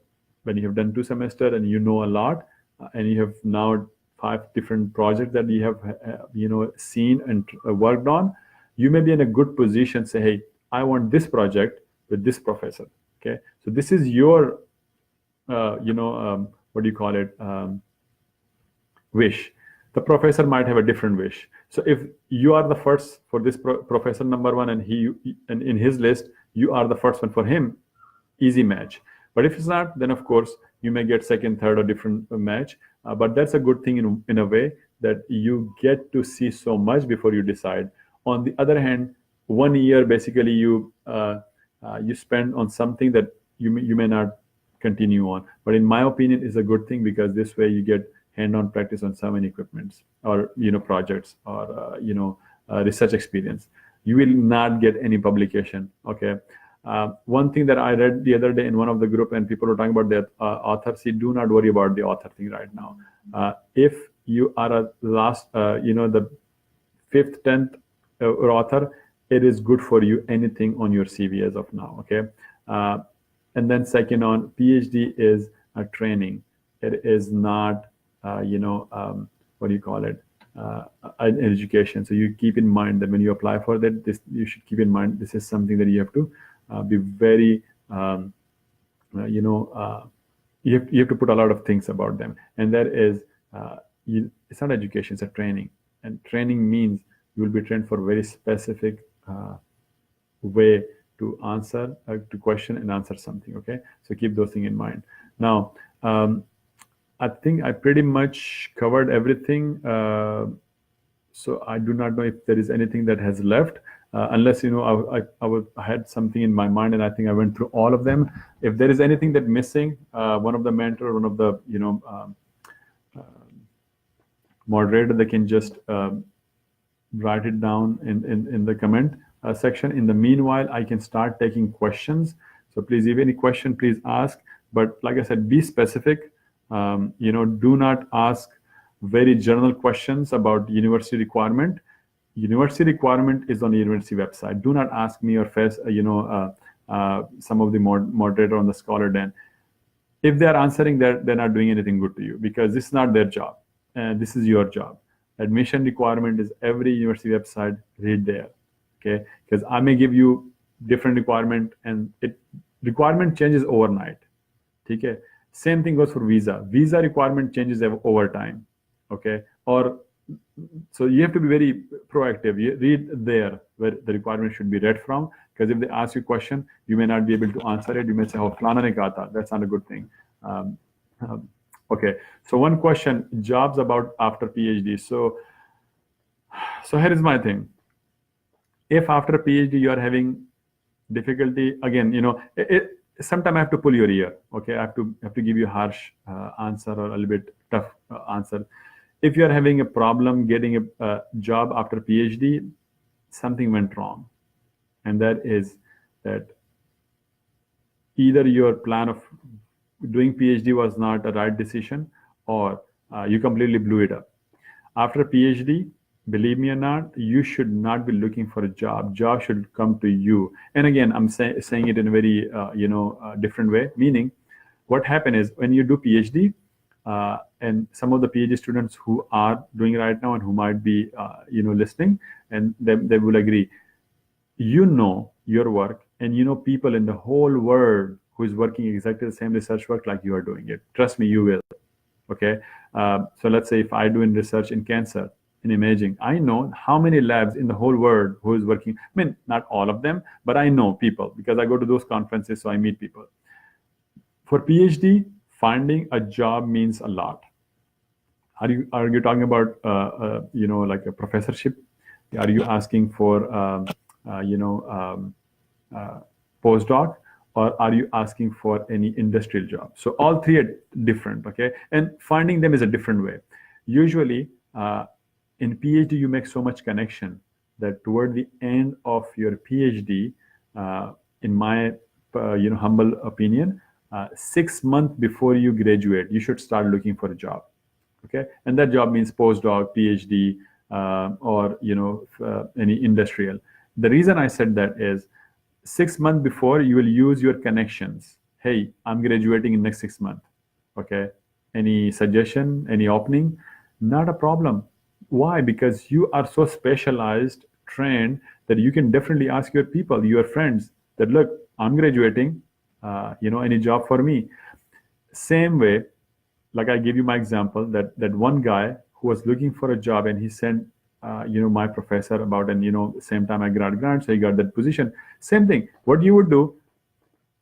when you have done 2 semesters and you know a lot, and you have now 5 different projects that you have seen and worked on, you may be in a good position, say, hey, I want this project with this professor. Okay, so this is your what do you call it, wish. The professor might have a different wish. So if you are the first for this professor number 1, and in his list you are the first one for him, easy match. But if it's not, then of course you may get second, third, or different match. But that's a good thing in a way, that you get to see so much before you decide. On the other hand, 1 year basically you spend on something that you may not continue on. But in my opinion, is a good thing, because this way you get hand-on practice on so many equipments, or projects, or research experience. You will not get any publication. Okay. One thing that I read the other day in one of the group, and people were talking about that author. See, do not worry about the author thing right now. If you are a last, the 5th, 10th author, it is good for you, anything on your CV as of now. Okay. And then second, on PhD is a training. It is not, what do you call it? An education. So you keep in mind that when you apply for that, you should keep in mind, this is something that you have to be very, you have to put a lot of things about them. And that is, it's not education, it's a training. And training means you will be trained for a very specific way to answer, to question and answer something. Okay, so keep those things in mind. Now, I think I pretty much covered everything. So I do not know if there is anything that has left, unless I had something in my mind, and I think I went through all of them. If there is anything that missing, one of the mentor, one of the moderator, they can just write it down in the comment section. In the meanwhile, I can start taking questions. So please, if any question, please ask. But like I said, be specific. Do not ask very general questions about university requirement. University requirement is on the university website. Do not ask me or face, some of the moderator on the Scholar Den. If they are answering that, they're not doing anything good to you, because this is not their job, and this is your job. Admission requirement is every university website. Read there, okay? Because I may give you different requirement, and requirement changes overnight. Okay. Same thing goes for visa. Visa requirement changes over time. Okay. So you have to be very proactive. You read there where the requirement should be read from, because if they ask you a question, you may not be able to answer it. You may say, "Oh, flana ne kaha tha." That's not a good thing. Okay. So one question: jobs about after PhD. So here is my thing. If after a PhD you are having difficulty, again, sometimes I have to pull your ear. Okay, I have to give you a harsh answer, or a little bit tough answer. If you are having a problem getting a job after PhD, something went wrong, and that is that either your plan of doing PhD was not a right decision, or you completely blew it up. After PhD, believe me or not, you should not be looking for a job. Job should come to you. And again, I'm saying it in a very different way. Meaning, what happened is, when you do PhD, and some of the PhD students who are doing right now and who might be listening, and they will agree. You know your work, and you know people in the whole world who is working exactly the same research work like you are doing it. Trust me, you will. Okay. So let's say if I do in research in cancer, in imaging, I know how many labs in the whole world who is working. I mean, not all of them, but I know people, because I go to those conferences, so I meet people. For PhD, finding a job means a lot. Are you talking about like a professorship? Are you asking for postdoc, or are you asking for any industrial job? So all three are different, okay? And finding them is a different way. Usually, in PhD, you make so much connection that toward the end of your PhD, in my humble opinion, 6 months before you graduate, you should start looking for a job. Okay, and that job means postdoc, PhD, or any industrial. The reason I said that is 6 months before you will use your connections. Hey, I'm graduating in next 6 months. Okay, any suggestion, any opening? Not a problem. Why? Because you are so specialized, trained, that you can definitely ask your people, your friends, that look, I'm graduating. Any job for me? Same way, like I gave you my example, that one guy who was looking for a job and he sent my professor about, and same time I got grant, so he got that position. Same thing. What you would do,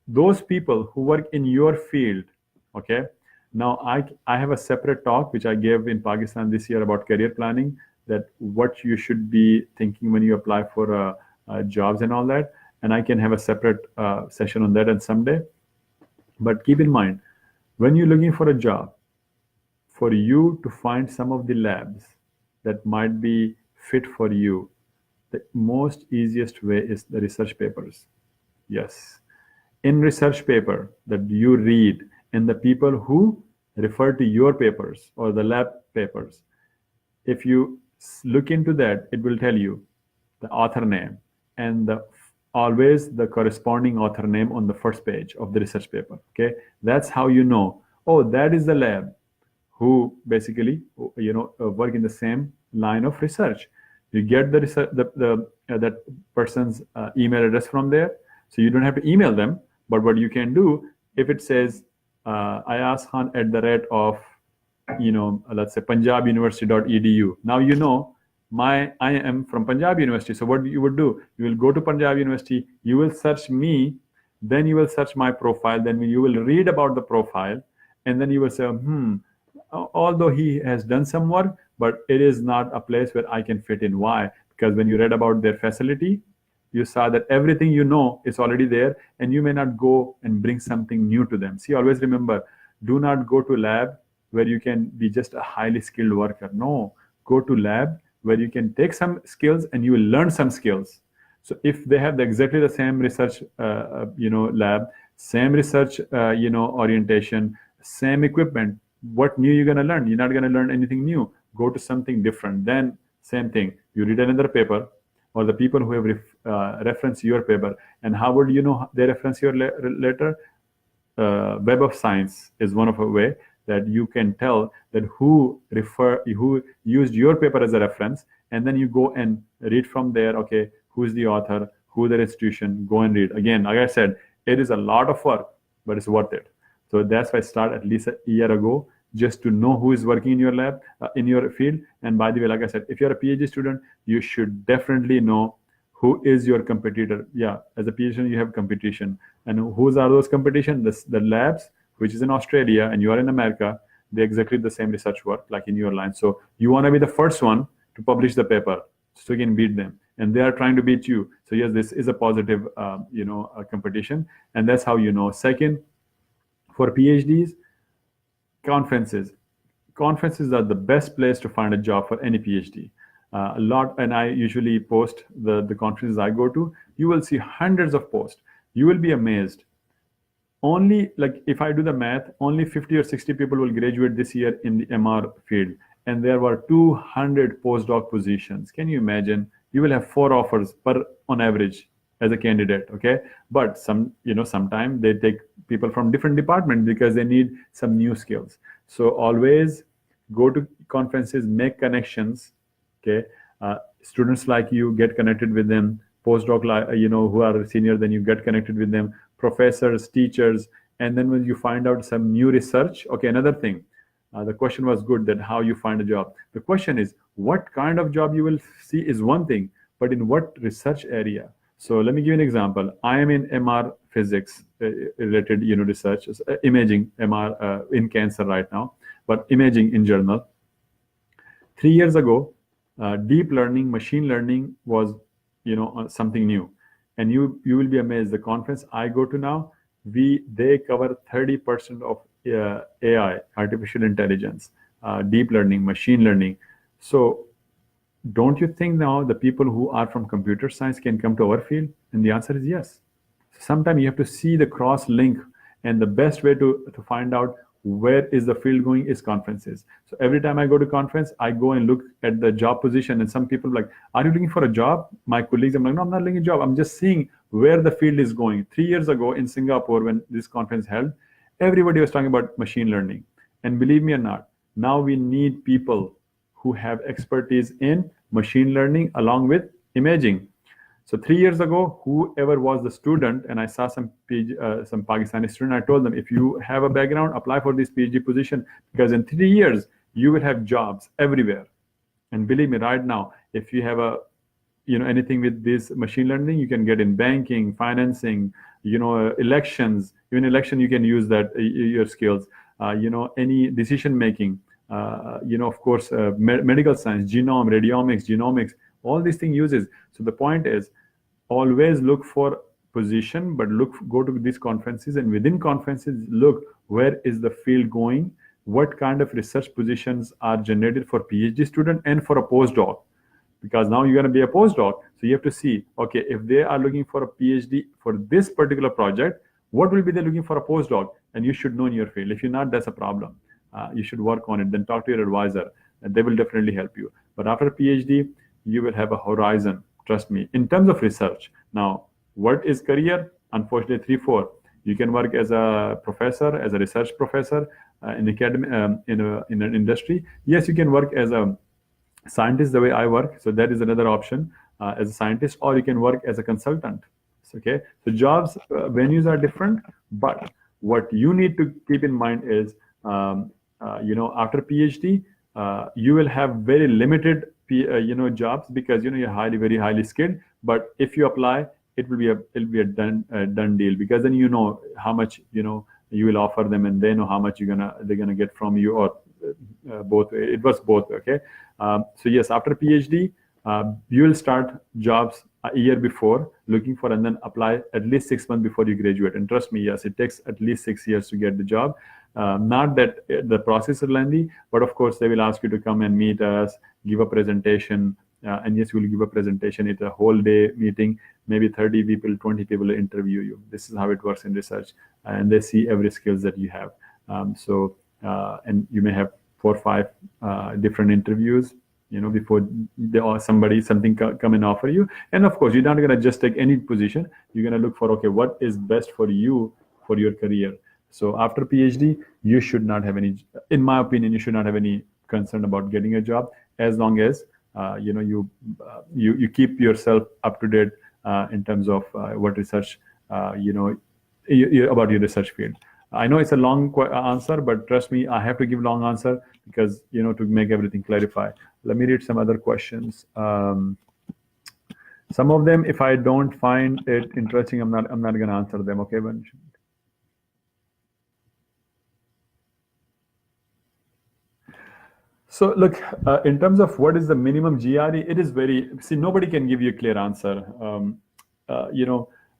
those people who work in your field, okay. Now I have a separate talk which I gave in Pakistan this year about career planning, that what you should be thinking when you apply for jobs and all that, and I can have a separate session on that and someday. But keep in mind, when you're looking for a job, for you to find some of the labs that might be fit for you, the most easiest way is the research papers. Yes. In research paper that you read, and the people who refer to your papers or the lab papers, if you look into that, it will tell you the author name and always the corresponding author name on the first page of the research paper. Okay, that's how you know, oh, that is the lab who basically work in the same line of research. You get the research, that person's email address from there, so you don't have to email them. But what you can do, if it says Ayaz Khan at the rate of let's say punjabuniversity.edu, now I am from Punjab University. So what you would do, you will go to Punjab University, you will search me, then you will search my profile, then you will read about the profile, and then you will say, although he has done some work, but it is not a place where I can fit in. Why? Because when you read about their facility, you saw that everything is already there, and you may not go and bring something new to them. See, always remember, do not go to lab where you can be just a highly skilled worker. No, go to lab where you can take some skills and you will learn some skills. So if they have exactly the same research, lab, same research, orientation, same equipment, what new you're going to learn? You're not going to learn anything new. Go to something different. Then same thing, you read another paper, or the people who have referenced your paper. And how would you know they reference your letter? Web of Science is one of a way that you can tell that who used your paper as a reference, and then you go and read from there. Okay, who's the author, who the institution, go and read. Again, like I said, it is a lot of work, but it's worth it. So that's why I started at least a year ago, just to know who is working in your lab, in your field. And by the way, like I said, if you're a PhD student, you should definitely know who is your competitor. Yeah, as a PhD student, you have competition. And whose are those competition? The labs, which is in Australia, and you are in America, they're exactly the same research work like in your line. So you want to be the first one to publish the paper so you can beat them. And they are trying to beat you. So yes, this is a positive, competition. And that's how you know. Second, for PhDs, conferences. Conferences are the best place to find a job for any PhD. And I usually post the conferences I go to. You will see hundreds of posts. You will be amazed. Only, like, if I do the math, only 50 or 60 people will graduate this year in the MR field, and there were 200 postdoc positions. Can you imagine? You will have 4 offers on average as a candidate. Okay, but sometimes they take people from different departments because they need some new skills. So always go to conferences, make connections. Okay, students like you, get connected with them. Postdoc, who are senior than you, get connected with them. Professors, teachers, and then when you find out some new research. Okay, another thing, the question was good, that how you find a job. The question is, what kind of job you will see is one thing, but in what research area? So let me give you an example. I am in MR physics related, research, imaging, MR in cancer right now, but imaging in general. 3 years ago, deep learning, machine learning was, something new. And you will be amazed. The conference I go to now, they cover 30% of AI, artificial intelligence, deep learning, machine learning. So don't you think now the people who are from computer science can come to our field? And the answer is yes. Sometimes you have to see the cross link, and the best way to find out where is the field going is conferences. So every time I go to conference, I go and look at the job position, and some people are like, are you looking for a job? My colleagues, I'm like, no, I'm not looking for a job. I'm just seeing where the field is going. 3 years ago in Singapore, when this conference held, everybody was talking about machine learning. And believe me or not, now we need people who have expertise in machine learning along with imaging. So 3 years ago, whoever was the student, and I saw some some Pakistani student, I told them, if you have a background, apply for this PhD position, because in 3 years, you will have jobs everywhere. And believe me, right now, if you have anything with this machine learning, you can get in banking, financing, elections. Even election, you can use that your skills. Any decision making. Of course, medical science, genome, radiomics, genomics, all these things uses. So the point is, always look for position, but go to these conferences, and within conferences, look where is the field going, what kind of research positions are generated for PhD student and for a postdoc. Because now you're going to be a postdoc, so you have to see, okay, if they are looking for a PhD for this particular project, what will be they looking for a postdoc? And you should know in your field. If you're not, that's a problem. You should work on it. Then talk to your advisor, and they will definitely help you. But after PhD, you will have a horizon. Trust me. In terms of research, now what is career? Unfortunately, 3-4. You can work as a professor, as a research professor in academy, in an industry. Yes, you can work as a scientist the way I work. So that is another option as a scientist, or you can work as a consultant. Okay. So jobs venues are different, but what you need to keep in mind is, after PhD, you will have very limited jobs, because you're very highly skilled. But if you apply, it'll be a done deal, because then how much you will offer them, and they know how much they're gonna get from you, or both. It was both. Okay. So yes, after PhD, you will start jobs a year before looking for, and then apply at least 6 months before you graduate. And trust me, yes, it takes at least 6 years to get the job. Not that the process is lengthy, but of course they will ask you to come and meet us, give a presentation, and yes, we'll give a presentation. It's a whole day meeting, maybe 30 people, 20 people interview you. This is how it works in research, and they see every skills that you have. And you may have 4 or 5 different interviews, before something come and offer you. And of course, you're not going to just take any position. You're going to look for, okay, what is best for you for your career. So after PhD, you should not have any, in my opinion, you should not have any concern about getting a job, as long as you keep yourself up to date in terms of what research about your research field. I know it's a long answer, but trust me, I have to give long answer, because to make everything clarify. Let me read some other questions. Some of them, if I don't find it interesting, I'm not going to answer them. Okay, Vansh? So look, in terms of what is the minimum GRE, it is nobody can give you a clear answer.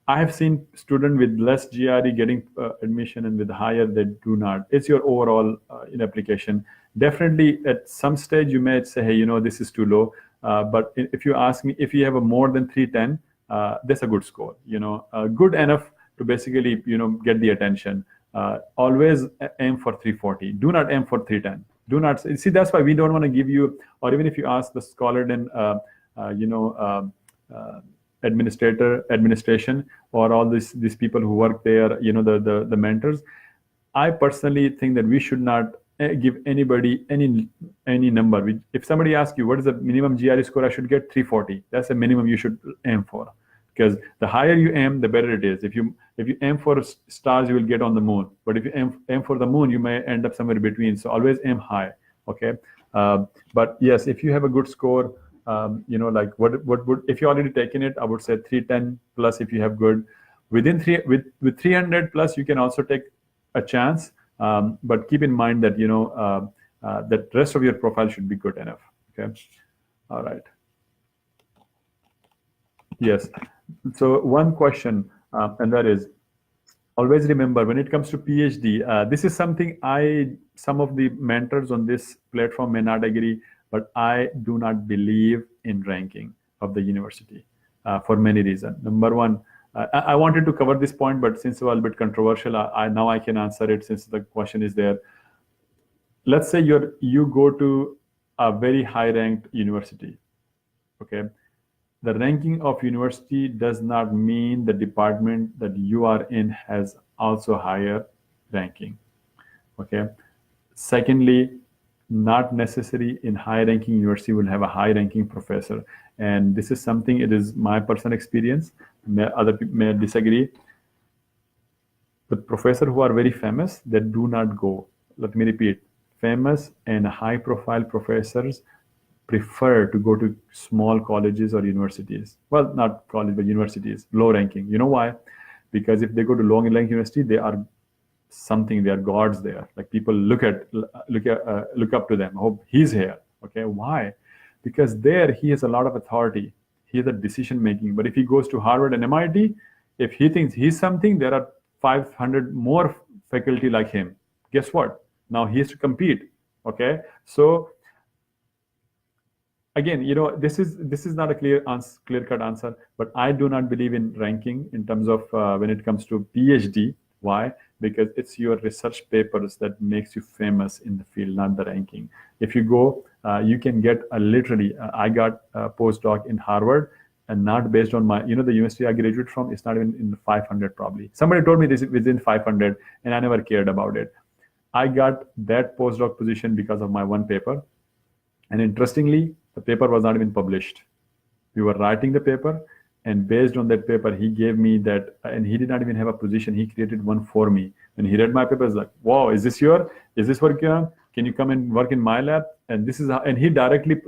I have seen students with less GRE getting admission, and with higher they do not. It's your overall application. Definitely at some stage you may say, hey, this is too low. But if you ask me, if you have a more than 310, that's a good score. Good enough to basically get the attention. Always aim for 340. Do not aim for 310. Do not see. That's why we don't want to give you, or even if you ask the scholar and administration, or all these people who work there, the mentors. I personally think that we should not give anybody any number. If somebody asks you what is the minimum GRE score I should get, 340. That's the minimum you should aim for, because the higher you aim, the better it is. If you aim for stars, you will get on the moon. But if you aim for the moon, you may end up somewhere between. So always aim high. Okay. But yes, if you have a good score, like what would, if you already taken it, I would say 310 plus. If you have good, with 300 plus, you can also take a chance. But keep in mind that that rest of your profile should be good enough. Okay. All right. Yes. So one question, and that is, always remember when it comes to PhD, this is something some of the mentors on this platform may not agree, but I do not believe in ranking of the university for many reasons. Number one, I wanted to cover this point, but since it's a little bit controversial, now I can answer it since the question is there. Let's say you go to a very high ranked university. Okay, the ranking of university does not mean the department that you are in has also higher ranking. Okay. Secondly, not necessary in high ranking university will have a high ranking professor. And this is something, it is my personal experience. Other people may disagree. The professor who are very famous, they do not go. Let me repeat, famous and high profile professors prefer to go to small colleges or universities. Well, not college, but universities, low ranking. You know why? Because if they go to low ranking university, they are something. They are gods there. Like people look up to them. Oh, he's here. Okay, why? Because there he has a lot of authority. He has a decision making. But if he goes to Harvard and MIT, if he thinks he's something, there are 500 more faculty like him. Guess what? Now he has to compete. Okay, so again, this is not a clear cut answer, but I do not believe in ranking in terms of when it comes to PhD. Why? Because it's your research papers that makes you famous in the field, not the ranking. If you go, you can get literally. I got a postdoc in Harvard, and not based on my, the university I graduated from. It's not even in the 500 probably. Somebody told me this is within 500, and I never cared about it. I got that postdoc position because of my one paper, and interestingly, the paper was not even published. We were writing the paper, and based on that paper, he gave me that, and he did not even have a position. He created one for me. When he read my paper, he's like, "Wow, is this work you're on? Can you come and work in my lab?" And this is how, and he directly,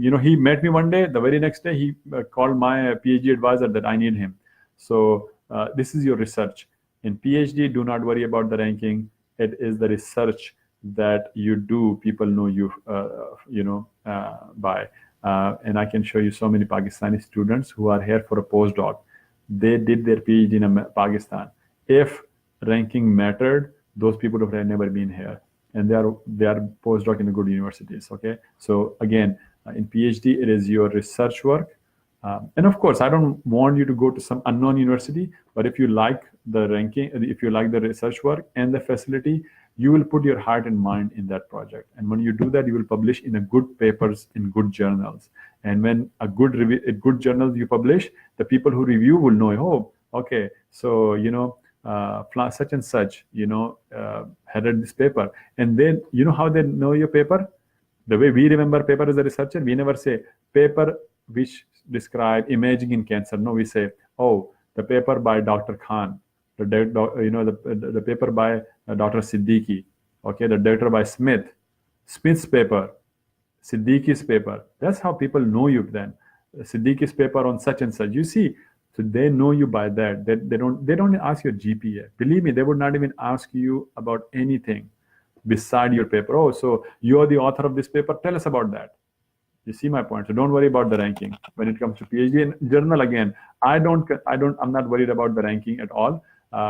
he met me one day. The very next day, he called my PhD advisor that I need him. So this is your research. In PhD, do not worry about the ranking. It is the research that you do, people know you, by. And I can show you so many Pakistani students who are here for a postdoc. They did their PhD in Pakistan. If ranking mattered, those people would have never been here, and they are postdoc in the good universities. Okay, so again, in PhD, it is your research work. And of course, I don't want you to go to some unknown university, but if you like the ranking, if you like the research work and the facility, you will put your heart and mind in that project. And when you do that, you will publish in a good papers in good journals. And when a good journal you publish, the people who review will know, oh, okay, so, such and such, headed this paper. And then, you know how they know your paper? The way we remember paper as a researcher, we never say paper which describe imaging in cancer. No, we say, oh, the paper by Dr. Khan, the paper by Dr. Siddiqui, okay, the paper by Smith's paper, Siddiqui's paper. That's how people know you then. Siddiqui's paper on such and such. You see, so they know you by that. They don't ask your GPA. Believe me, they would not even ask you about anything beside your paper. Oh, so you're the author of this paper. Tell us about that. You see my point. So don't worry about the ranking when it comes to PhD and journal. Again, I'm not worried about the ranking at all,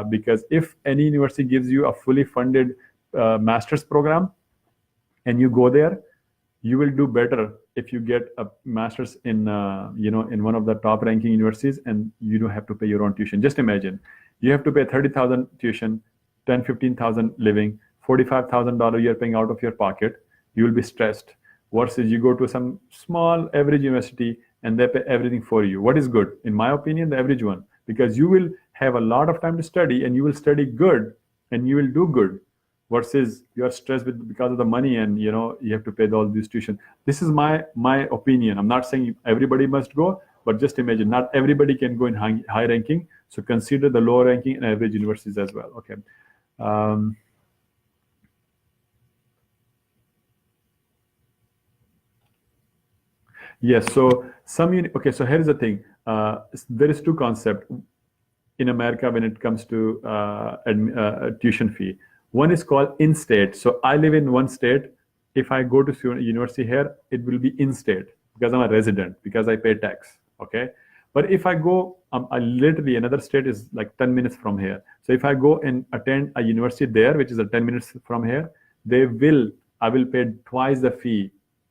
because if any university gives you a fully funded master's program and you go there, you will do better if you get a master's in in one of the top ranking universities, and you don't have to pay your own tuition. Just imagine, you have to pay 30,000 tuition, 10-15,000 living, $45,000 you're paying out of your pocket. You will be stressed. Versus you go to some small average university and they pay everything for you. What is good? In my opinion, the average one, because you will have a lot of time to study and you will study good and you will do good. Versus you are stressed because of the money and you have to pay all these tuition. This is my opinion. I'm not saying everybody must go, but just imagine not everybody can go in high ranking. So consider the low ranking and average universities as well. Okay. Yes. So okay. So here's the thing. There is two concepts in America when it comes to tuition fee. One is called in-state. So I live in one state. If I go to university here, it will be in-state because I'm a resident, because I pay tax. Okay. But if I go, I literally another state is like 10 minutes from here. So if I go and attend a university there, which is a 10 minutes from here, I will pay twice the fee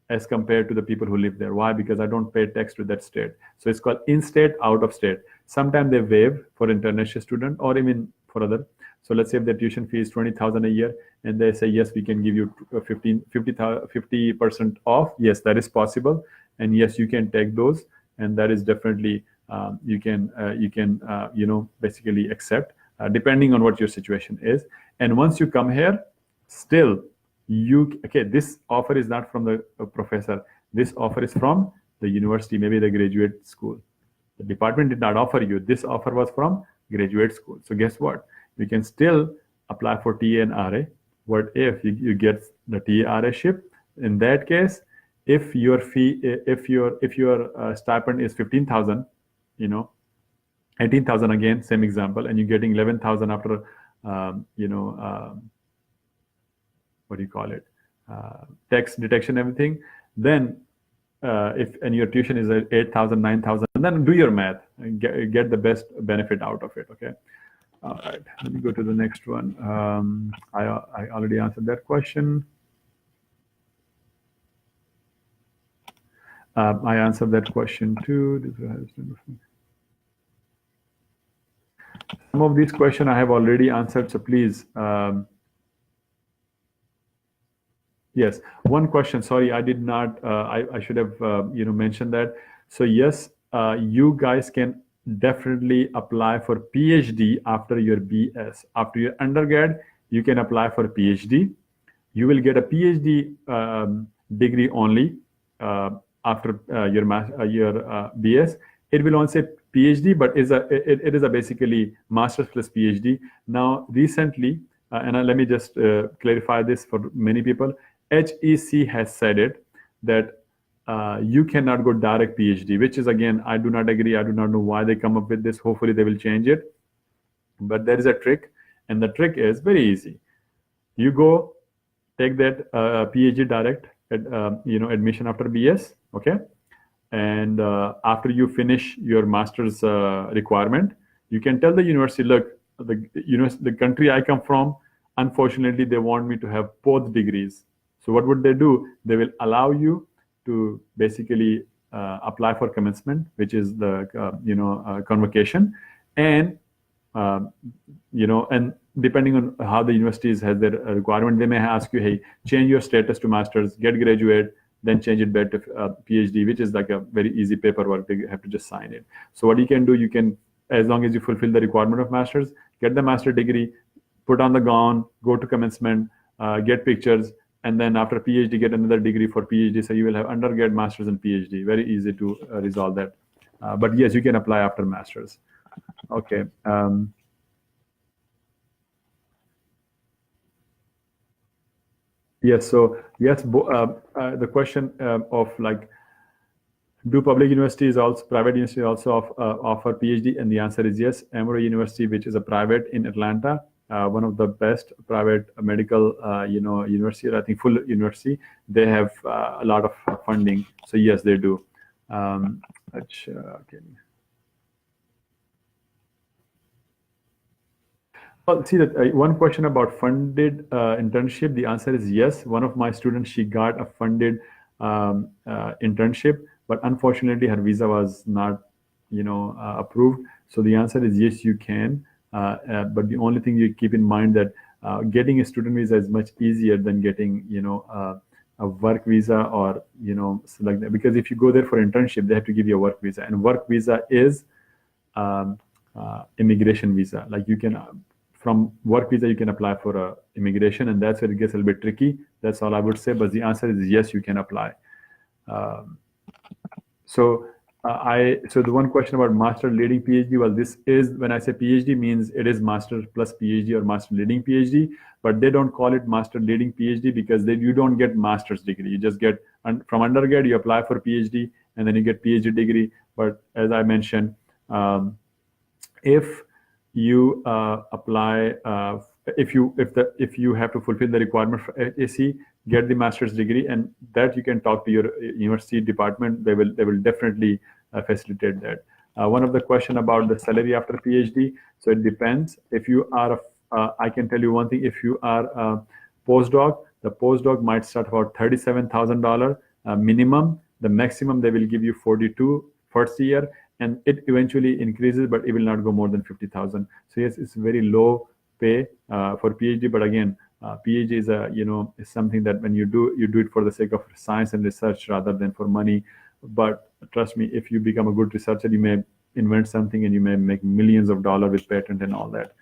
as compared to the people who live there. Why? Because I don't pay tax to that state. So it's called in-state, out-of-state. Sometimes they waive for international student or even for other. So let's say if the tuition fee is 20,000 a year, and they say, yes, we can give you 50% off. Yes, that is possible. And yes, you can take those. And that is definitely, you can basically accept, depending on what your situation is. And once you come here, still, this offer is not from the professor. This offer is from the university, maybe the graduate school. The department did not offer you. This offer was from graduate school. So guess what? You can still apply for TA and RA. What if you get the TA RA ship? In that case, if your fee, if your stipend is 15,000, 18,000 again, same example, and you're getting 11,000 after, what do you call it? Tax detection, everything. Then, and your tuition is at 8,000, 9,000, then do your math and get the best benefit out of it. Okay. All right. Let me go to the next one. I already answered that question. I answered that question too. Some of these questions I have already answered, so please. Yes, one question. Sorry, I did not. I should have mentioned that. So yes, you guys can definitely apply for PhD after your BS. After your undergrad, you can apply for PhD. You will get a PhD degree only after your BS. It will only say PhD, but it is a basically master's plus PhD. Now, recently, and let me just clarify this for many people, HEC has said it that you cannot go direct PhD, which is, again, I do not agree. I do not know why they come up with this. Hopefully they will change it. But there is a trick, and the trick is very easy. You go take that PhD direct admission after BS, okay? And after you finish your master's requirement, you can tell the university, look, the country I come from, unfortunately, they want me to have both degrees. So what would they do? They will allow you to basically apply for commencement, which is the convocation, and and depending on how the universities has their requirement, they may ask you, hey, change your status to master's, get graduate, then change it back to PhD, which is like a very easy paperwork. They have to just sign it. So what you can do, you can, as long as you fulfill the requirement of master's, get the master degree, put on the gown, go to commencement, get pictures, and then after PhD, get another degree for PhD. So you will have undergrad, master's, and PhD. Very easy to resolve that. But yes, you can apply after master's. Okay. Yes. So yes, the question of like, do public universities also, private universities also offer PhD? And the answer is yes. Emory University, which is a private in Atlanta, one of the best private medical, university, I think full university. They have a lot of funding. So yes, they do. Okay. Well, see that one question about funded internship. The answer is yes. One of my students, she got a funded internship, but unfortunately, her visa was not, approved. So the answer is yes, you can. But the only thing you keep in mind that getting a student visa is much easier than getting, a work visa or, like that. Because if you go there for internship, they have to give you a work visa, and work visa is immigration visa. Like you can. From work visa, you can apply for immigration, and that's where it gets a little bit tricky. That's all I would say. But the answer is yes, you can apply. So the one question about master leading PhD, well, this is, when I say PhD, means it is master plus PhD or master leading PhD, but they don't call it master leading PhD because you don't get master's degree. You just get, from undergrad, you apply for PhD, and then you get PhD degree. But as I mentioned, if you apply, if you have to fulfill the requirement for AC, get the master's degree, and that you can talk to your university department. They will definitely facilitate that. One of the question about the salary after PhD. So it depends. If you are, I can tell you one thing. If you are a postdoc, the postdoc might start about $37,000 minimum. The maximum they will give you 42 first year, and it eventually increases, but it will not go more than 50,000. So yes, it's very low pay for PhD. But again, PhD is is something that when you do it for the sake of science and research rather than for money. But trust me, if you become a good researcher, you may invent something and you may make millions of dollars with patent and all that.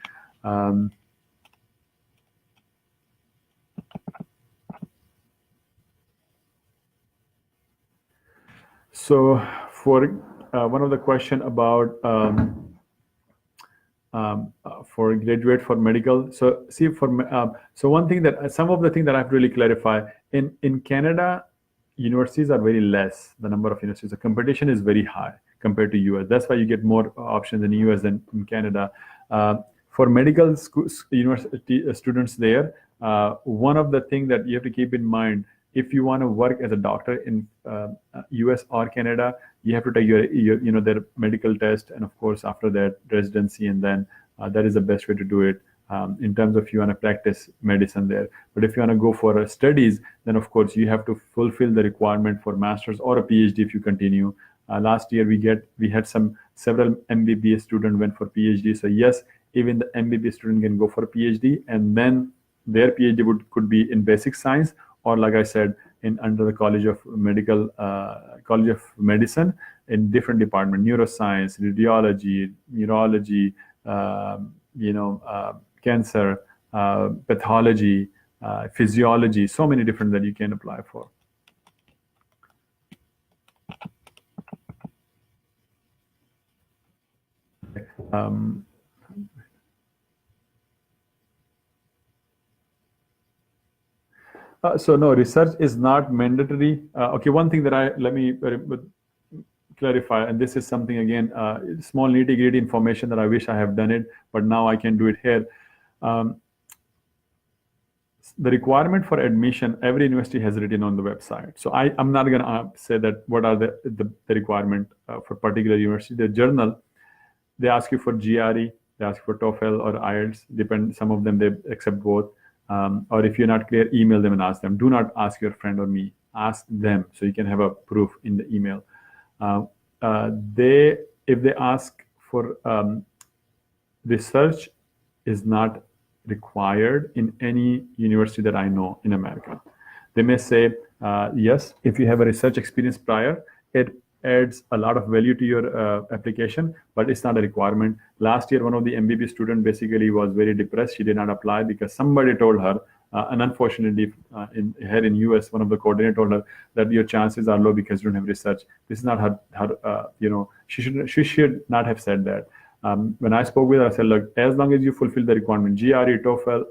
So for one of the question about for graduate for medical. So see, so one thing that some of the things that I have to really clarify in Canada, universities are very less. The number of universities, the competition is very high compared to US. That's why you get more options in US than in Canada. For medical school, university students there, one of the things that you have to keep in mind, if you want to work as a doctor in US or Canada, you have to take your their medical test, and of course after that residency, and then that is the best way to do it in terms of you want to practice medicine there. But if you want to go for studies, then of course you have to fulfill the requirement for master's or a PhD if you continue. Last year we had several MBBS students went for PhD. So yes, even the MBBS student can go for a PhD, and then their PhD could be in basic science, or like I said, under the College of Medicine in different department, neuroscience, radiology, neurology, cancer, pathology, physiology, so many different that you can apply for. So no, research is not mandatory. Okay, one thing that let me clarify, and this is something again, small nitty-gritty information that I wish I have done it, but now I can do it here. The requirement for admission, every university has written on the website. So I'm not going to say that what are the requirement for particular university. The journal, they ask you for GRE, they ask for TOEFL or IELTS. Depend. Some of them they accept both. Or if you're not clear, email them and ask them. Do not ask your friend or me. Ask them so you can have a proof in the email. If they ask for research, is not required in any university that I know in America. They may say, yes, if you have a research experience prior, it adds a lot of value to your application, but it's not a requirement. Last year, one of the MBB student basically was very depressed. She did not apply because somebody told her, and unfortunately, here in US, one of the coordinators told her that your chances are low because you don't have research. This is not her she should not have said that. When I spoke with her, I said, look, as long as you fulfill the requirement, GRE, TOEFL,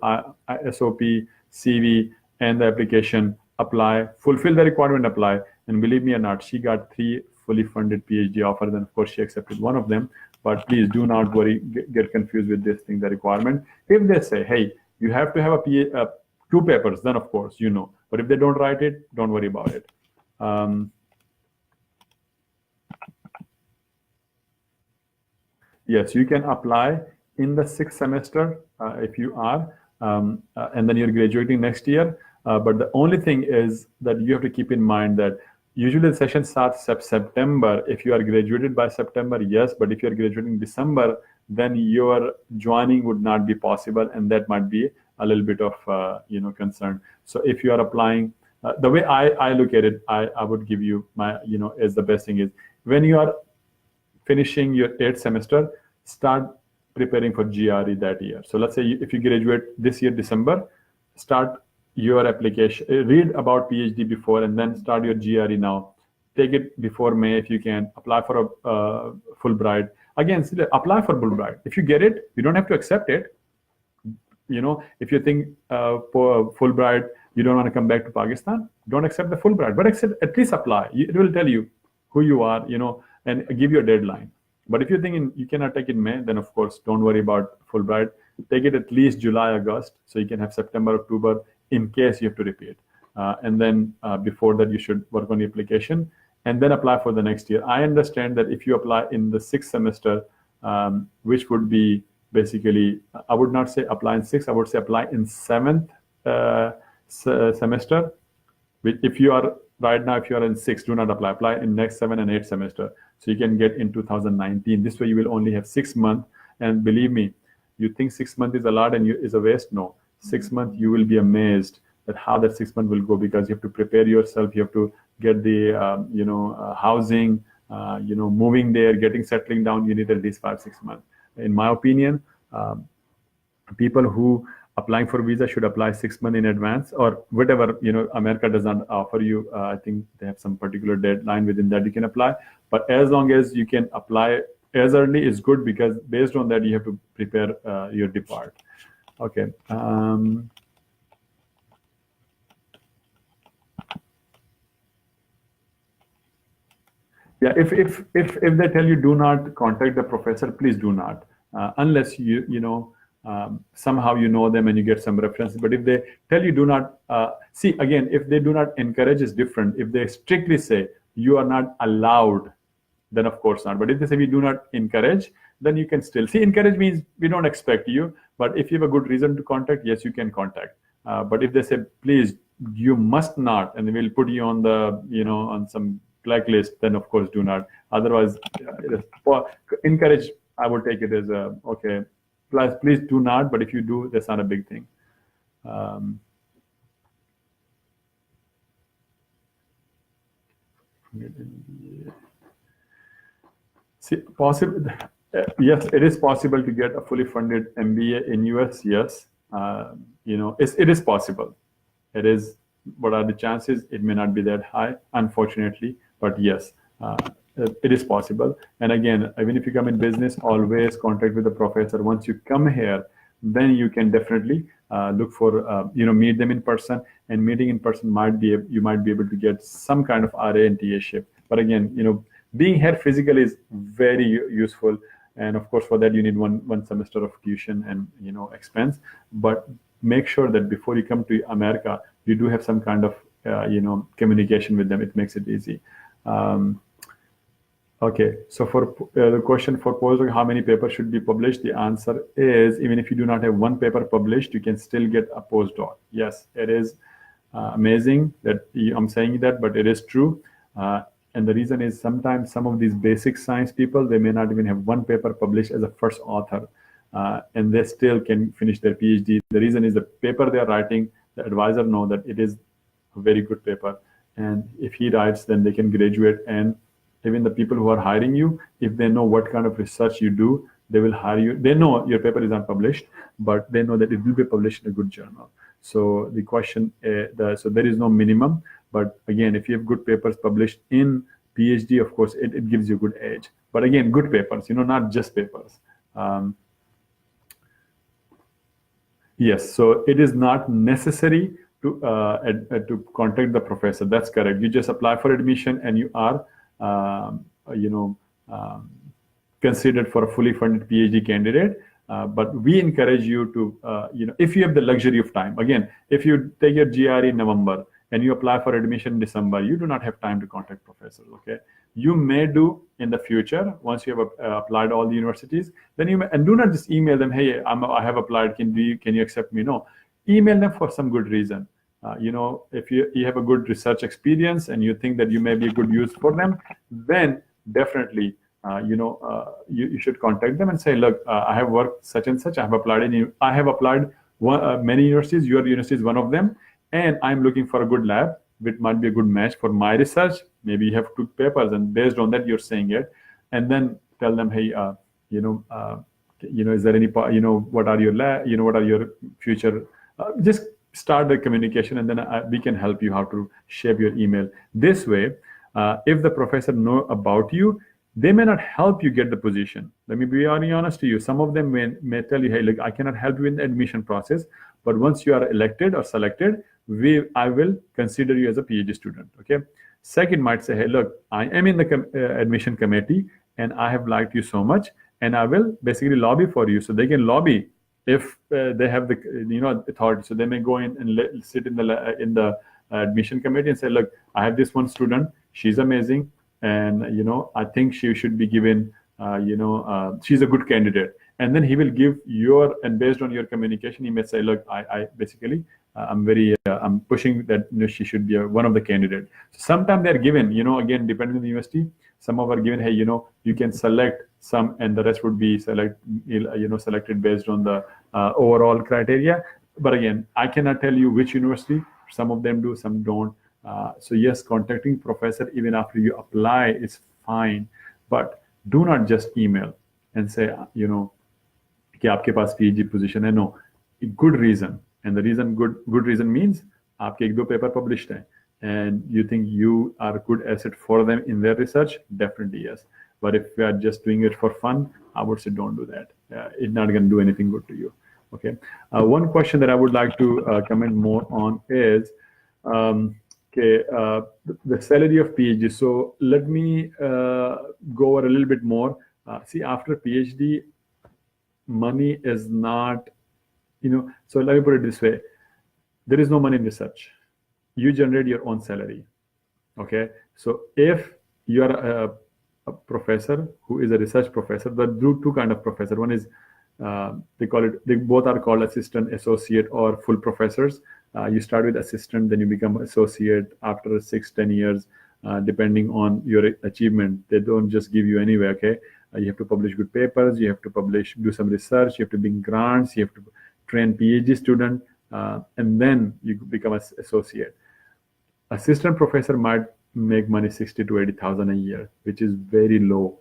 SOP, CV, and the application, apply, fulfill the requirement, apply. And believe me or not, she got 3 fully funded PhD offers, and of course she accepted one of them. But please do not worry, get confused with this thing, the requirement. If they say, hey, you have to have 2 papers, then of course, But if they don't write it, don't worry about it. Yes, you can apply in the 6th semester if you are, and then you're graduating next year. But the only thing is that you have to keep in mind that usually the session starts September. If you are graduated by September, yes, but if you're graduating December, then your joining would not be possible, and that might be a little bit of concern. So if you are applying, the way I look at it, I would give you my, is the best thing is when you are finishing your 8th semester, start preparing for GRE that year. So let's say if you graduate this year, December, start your application, read about PhD before, and then start your GRE now. Take it before May if you can. Apply for a Fulbright. Again, apply for Fulbright. If you get it, you don't have to accept it. If you think for Fulbright, you don't want to come back to Pakistan, don't accept the Fulbright, but at least apply. It will tell you who you are, and give you a deadline. But if you think you cannot take it in May, then of course, don't worry about Fulbright. Take it at least July, August, so you can have September, October, in case you have to repeat. And then before that, you should work on the application. and then apply for the next year. I understand that if you apply in the sixth semester, which would be basically, I would not say apply in sixth, I would say apply in seventh semester. If you are right now, if you are in sixth, do not apply. Apply in next 7 and 8 semester, so you can get in 2019. This way, you will only have 6 months. And believe me, you think 6 months is a lot and is a waste? No, 6 months you will be amazed at how that 6 months will go, because you have to prepare yourself. You have to get the housing, moving there, getting settling down. You need at least 5-6 months. In my opinion, people who applying for visa should apply 6 months in advance, or whatever. America does not offer you. I think they have some particular deadline within that you can apply. But as long as you can apply as early is good, because based on that you have to prepare your depart. Okay. Yeah, if they tell you do not contact the professor, please do not, unless somehow you know them and you get some references. But if they tell you do not, see, again, if they do not encourage is different. If they strictly say you are not allowed, then of course not. But if they say we do not encourage, then you can still see. Encourage means we don't expect you, but if you have a good reason to contact, yes, you can contact. But if they say please, you must not, and they will put you on the on some blacklist, then of course do not. Otherwise, encourage, I would take it as a okay. Please do not, but if you do, that's not a big thing. See, possible. Yes, it is possible to get a fully funded MBA in US. Yes, it is possible. It is. What are the chances? It may not be that high, unfortunately, but yes, it is possible. And again, even if you come in business, always contact with the professor. Once you come here, then you can definitely look for meet them in person. And meeting in person you might be able to get some kind of RA and TA-ship. But again, being here physically is very useful. And of course, for that you need one semester of tuition and expense. But make sure that before you come to America, you do have some kind of communication with them. It makes it easy. Okay, so for the question for postdoc, how many papers should be published? The answer is, even if you do not have one paper published, you can still get a postdoc. Yes, it is amazing that I'm saying that, but it is true. And the reason is sometimes some of these basic science people, they may not even have one paper published as a first author, and they still can finish their PhD. The reason is the paper they're writing, the advisor know that it is a very good paper. And if he writes, then they can graduate. And even the people who are hiring you, if they know what kind of research you do, they will hire you. They know your paper is not published, but they know that it will be published in a good journal. So the question, so there is no minimum. But again, if you have good papers published in PhD, of course, it gives you a good edge. But again, good papers, not just papers. Yes, so it is not necessary to contact the professor. That's correct. You just apply for admission and you are considered for a fully funded PhD candidate. But we encourage you to, if you have the luxury of time. Again, if you take your GRE in November and you apply for admission in December, you do not have time to contact professors. Okay, you may do in the future once you have applied all the universities. Then you may, and do not just email them, hey, I have applied. Can you accept me? No, email them for some good reason. If you have a good research experience and you think that you may be a good use for them, then definitely you should contact them and say, look, I have worked such and such. I have applied many universities. Your university is one of them, and I'm looking for a good lab which might be a good match for my research. Maybe you have 2 papers, and based on that you're saying it, and then tell them, hey, is there any what are your what are your future? Just start the communication, and then we can help you how to shape your email. This way, if the professor know about you, they may not help you get the position. Let me be very honest to you. Some of them may tell you, hey, look, I cannot help you in the admission process, but once you are elected or selected, I will consider you as a PhD student. Okay. Second might say, hey, look, I am in the admission committee and I have liked you so much, and I will basically lobby for you. So they can lobby if they have the authority. So they may go in and sit in the admission committee and say, look, I have this one student. she's amazing, and I think she should be given, she's a good candidate. And then he will give your, and based on your communication, he may say, look, I basically, I'm pushing that she should be one of the candidates. So sometimes they're given, again, depending on the university, some of are given, hey, you can select some, and the rest would be selected based on the overall criteria. But again, I cannot tell you which university. Some of them do, some don't. So yes, contacting professor even after you apply is fine, but do not just email and say, कि आपके पास PhD position है. No, good reason. And the reason, good reason means आपके एक दो paper published हैं, and you think you are a good asset for them in their research, definitely yes. But if you are just doing it for fun, I would say don't do that. It's not going to do anything good to you. Okay. One question that I would like to comment more on is, the salary of PhD. So let me go over a little bit more. See, after PhD, money is not, so let me put it this way. There is no money in research. You generate your own salary. Okay. So if you are a professor who is a research professor, there are two kind of professor. One is, they both are called assistant, associate, or full professors. You start with assistant, then you become associate after 6-10 years, depending on your achievement. They don't just give you anywhere. Okay. You have to publish good papers, you have to do some research, you have to bring grants, you have to train PhD student, and then you become an associate. Assistant professor might make money 60 to 80,000 a year, which is very low,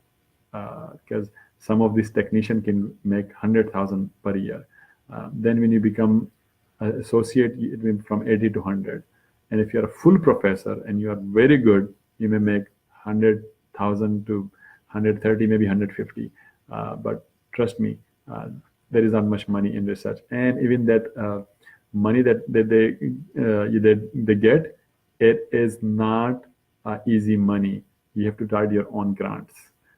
because some of these technicians can make 100,000 per year. Then when you become an associate, it means from 80 to 100. And if you're a full professor and you are very good, you may make 100,000 to 130, maybe 150. But trust me, there is not much money in research. And even that money that they get, it is not easy money. You have to write your own grants.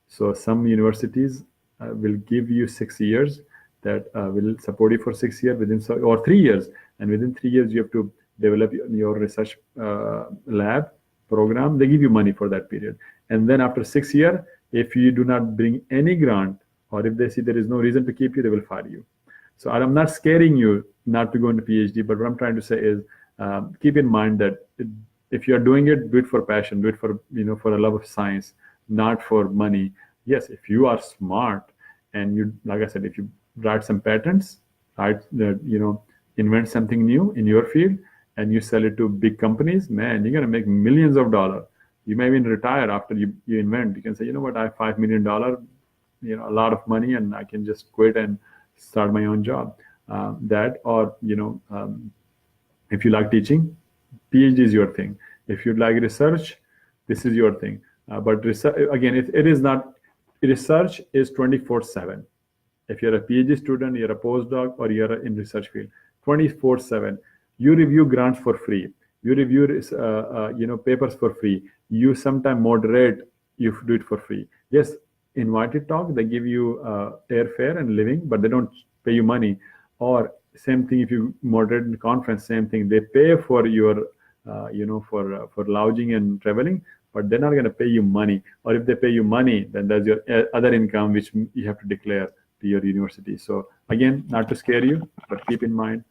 So some universities will give you 6 years, that will support you for 6 years or 3 years. And within 3 years, you have to develop your research lab program. They give you money for that period. And then after 6 years, if you do not bring any grant, or if they see there is no reason to keep you, they will fire you. So I'm not scaring you not to go into PhD, but what I'm trying to say is, keep in mind that if you are doing it, do it for passion, do it for, for a love of science, not for money. Yes, if you are smart and you, like I said, if you write some patents, invent something new in your field, and you sell it to big companies, man, you're going to make millions of dollars. You may even retire after you invent. You can say, you know what, I have $5 million, a lot of money, and I can just quit and start my own job. If you like teaching, PhD is your thing. If you like research, this is your thing. But research, again, it is not, research is 24/7. If you're a PhD student, you're a postdoc, or you're in research field, 24/7. You review grants for free. You review, papers for free. You sometimes moderate, you do it for free. Yes, invited talk, they give you airfare and living, but they don't pay you money. Or same thing, if you moderate in the conference, same thing. They pay for your, for lodging and traveling, but they're not going to pay you money. Or if they pay you money, then there's your other income, which you have to declare to your university. So again, not to scare you, but keep in mind,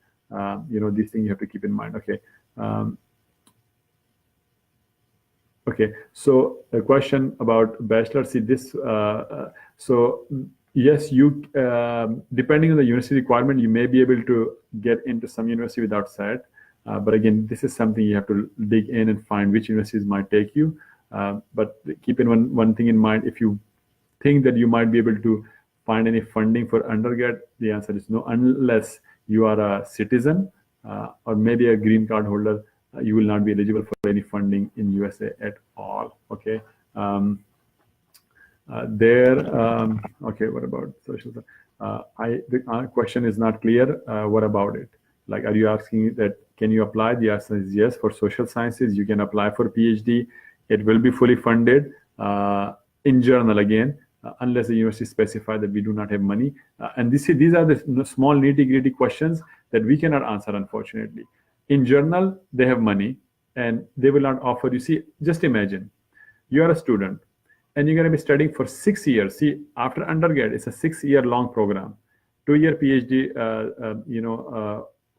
these things you have to keep in mind. Okay. Okay. So a question about bachelor. See this. So yes, you depending on the university requirement, you may be able to get into some university without SAT. But again, this is something you have to dig in and find which universities might take you. But keep in one thing in mind. If you think that you might be able to find any funding for undergrad, the answer is no, unless you are a citizen or maybe a green card holder. You will not be eligible for any funding in USA at all. Okay. Okay. What about social? The question is not clear. What about it? Like, are you asking that can you apply? The answer is yes. For social sciences, you can apply for PhD. It will be fully funded in journal again, unless the university specify that we do not have money. And these are the small nitty-gritty questions that we cannot answer, unfortunately. In journal, they have money, and they will not offer you. See, just imagine You are a student and you're going to be studying for 6 years. See, after undergrad, it's a 6 year long program, 2 year PhD,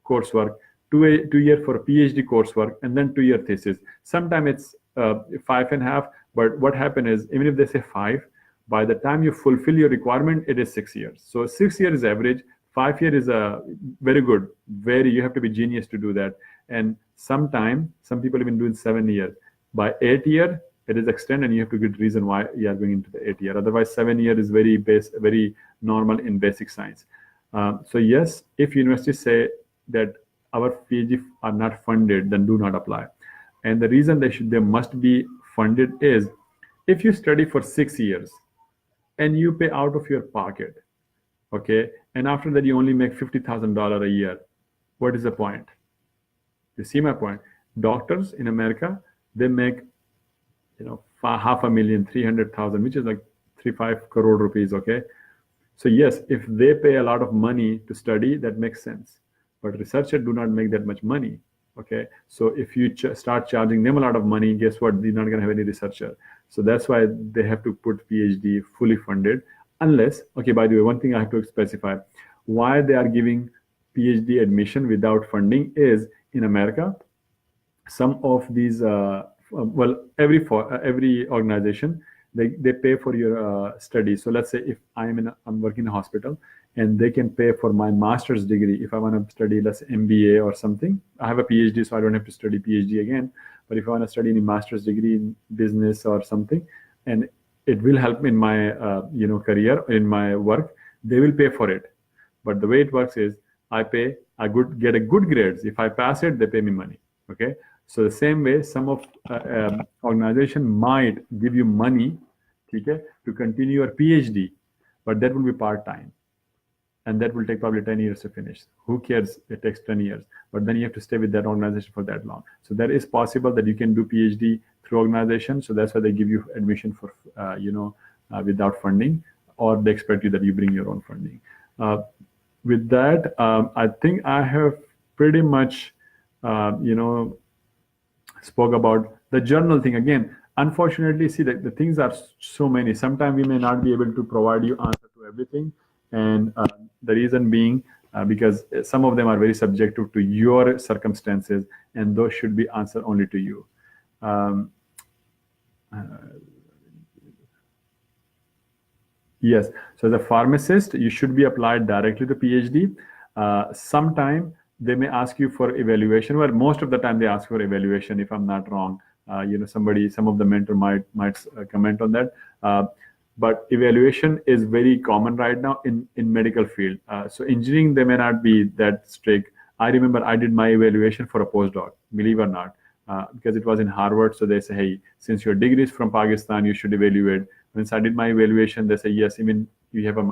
coursework, 2 year for PhD coursework, and then 2 year thesis. Sometimes it's 5.5, but what happens is, even if they say 5, by the time you fulfill your requirement, it is 6 years. So 6 years is average. 5 year is a very good, you have to be genius to do that. And sometime, some people even do it 7 years. By 8 year, it is extended, and you have to give reason why you are going into the 8 year. Otherwise, 7 year is very normal in basic science. So yes, if universities say that our PhD are not funded, then do not apply. And the reason they must be funded is, if you study for 6 years and you pay out of your pocket, okay, and after that you only make $50,000 a year, what is the point? You see my point? Doctors in America, they make, $500,000, 300,000, which is like 3-5 crore rupees. Okay, so yes, if they pay a lot of money to study, that makes sense. But researchers do not make that much money. Okay, so if you start charging them a lot of money, guess what? They're not going to have any researcher. So that's why they have to put PhD fully funded. Unless, okay, by the way, one thing I have to specify, why they are giving PhD admission without funding is, in America, some of these, every organization, they pay for your study. So let's say if I'm working in a hospital, and they can pay for my master's degree. If I want to study, let's say, MBA or something, I have a PhD, so I don't have to study PhD again. But if I want to study any master's degree in business or something, and it will help me in my career, in my work, they will pay for it. But the way it works is, I get a good grades. If I pass it, they pay me money. Okay, so the same way, some of organization might give you money, okay, to continue your PhD, but that will be part-time. And that will take probably 10 years to finish. Who cares? It takes 10 years. But then you have to stay with that organization for that long. So that is possible that you can do PhD through organization. So that's why they give you admission for, without funding, or they expect you that you bring your own funding. With that, I think I have pretty much, spoke about the journal thing. Again, unfortunately, see, the things are so many. Sometimes we may not be able to provide you answer to everything. And the reason being, because some of them are very subjective to your circumstances, and those should be answered only to you. Yes, so as a pharmacist, you should be applied directly to PhD. Sometime they may ask you for evaluation. Well, most of the time they ask for evaluation, if I'm not wrong. Some of the mentor might comment on that. But evaluation is very common right now in medical field. So engineering, they may not be that strict. I remember I did my evaluation for a postdoc, believe it or not, because it was in Harvard. So they say, hey, since your degree is from Pakistan, you should evaluate. Once I did my evaluation, they say, yes, even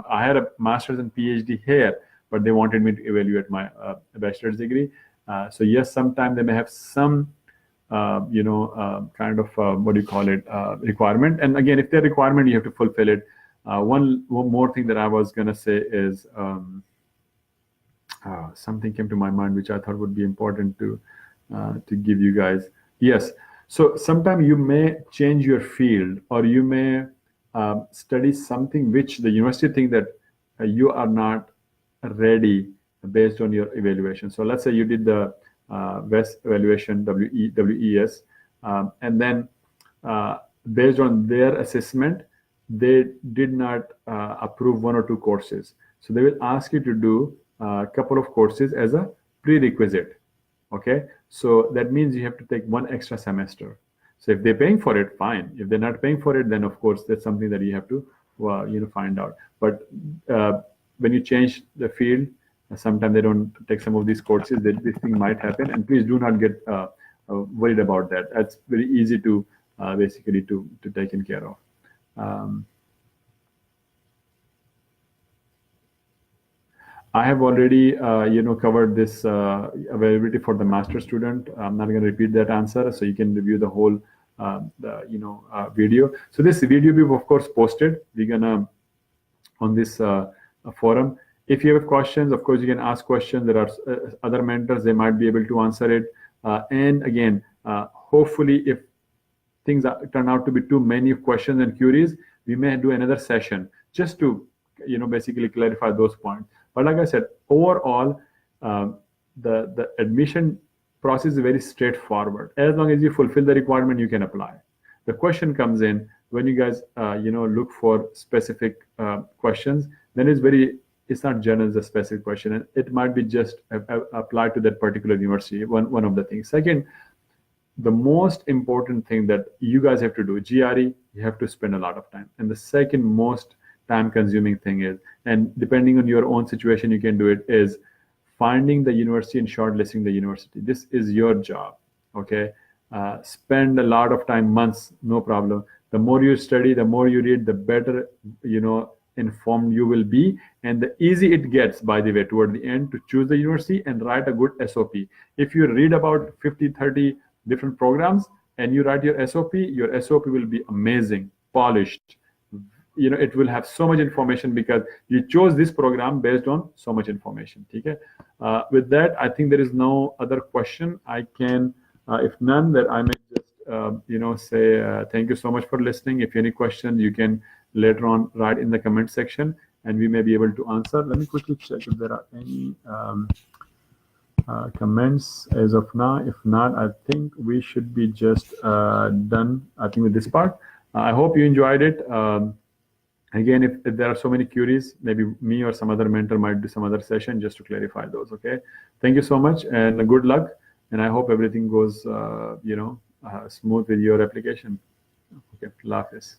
I had a master's and PhD here, but they wanted me to evaluate my bachelor's degree. So yes, sometimes they may have some requirement. And again, if they're requirement, you have to fulfill it. One more thing that I was going to say is, something came to my mind, which I thought would be important to give you guys. Yes. So sometimes you may change your field, or you may study something which the university think that you are not ready based on your evaluation. So let's say you did the WES evaluation, WES, and then based on their assessment, they did not approve 1 or 2 courses. So they will ask you to do a couple of courses as a prerequisite. Okay, so that means you have to take 1 extra semester. So if they're paying for it, fine. If they're not paying for it, then of course that's something that you have to find out. But when you change the field, sometimes they don't take some of these courses. This thing might happen, and please do not get worried about that. That's very easy to basically to taken care of. I have already covered this availability for the master student. I'm not going to repeat that answer, so you can review the whole video. So this video we've of course posted. We're gonna on this forum. If you have questions, of course you can ask questions. There are other mentors; they might be able to answer it. And again, hopefully, if things turn out to be too many questions and queries, we may do another session just to basically clarify those points. But like I said, overall, the admission process is very straightforward. As long as you fulfill the requirement, you can apply. The question comes in when you guys look for specific questions, then it's not general as a specific question, and it might be just applied to that particular university. One of the things. Second, the most important thing that you guys have to do, GRE, you have to spend a lot of time. And the second most time consuming thing is, and depending on your own situation, you can do it, is finding the university and shortlisting the university. This is your job, okay? Spend a lot of time, months, no problem. The more you study, the more you read, the better, informed you will be. And the easy it gets, by the way, toward the end, to choose the university and write a good SOP. If you read about 50, 30 different programs and you write your SOP will be amazing, polished. It will have so much information because you chose this program based on so much information. Okay? With that, I think there is no other question. I can, if none, that I may just, say thank you so much for listening. If any questions, you can later on write in the comment section and we may be able to answer. Let me quickly check if there are any comments as of now. If not, I think we should be just done, I think, with this part. I hope you enjoyed it. Again, if there are so many queries, maybe me or some other mentor might do some other session just to clarify those. Okay. Thank you so much and good luck. And I hope everything goes, smooth with your application. Okay. Allah Hafiz.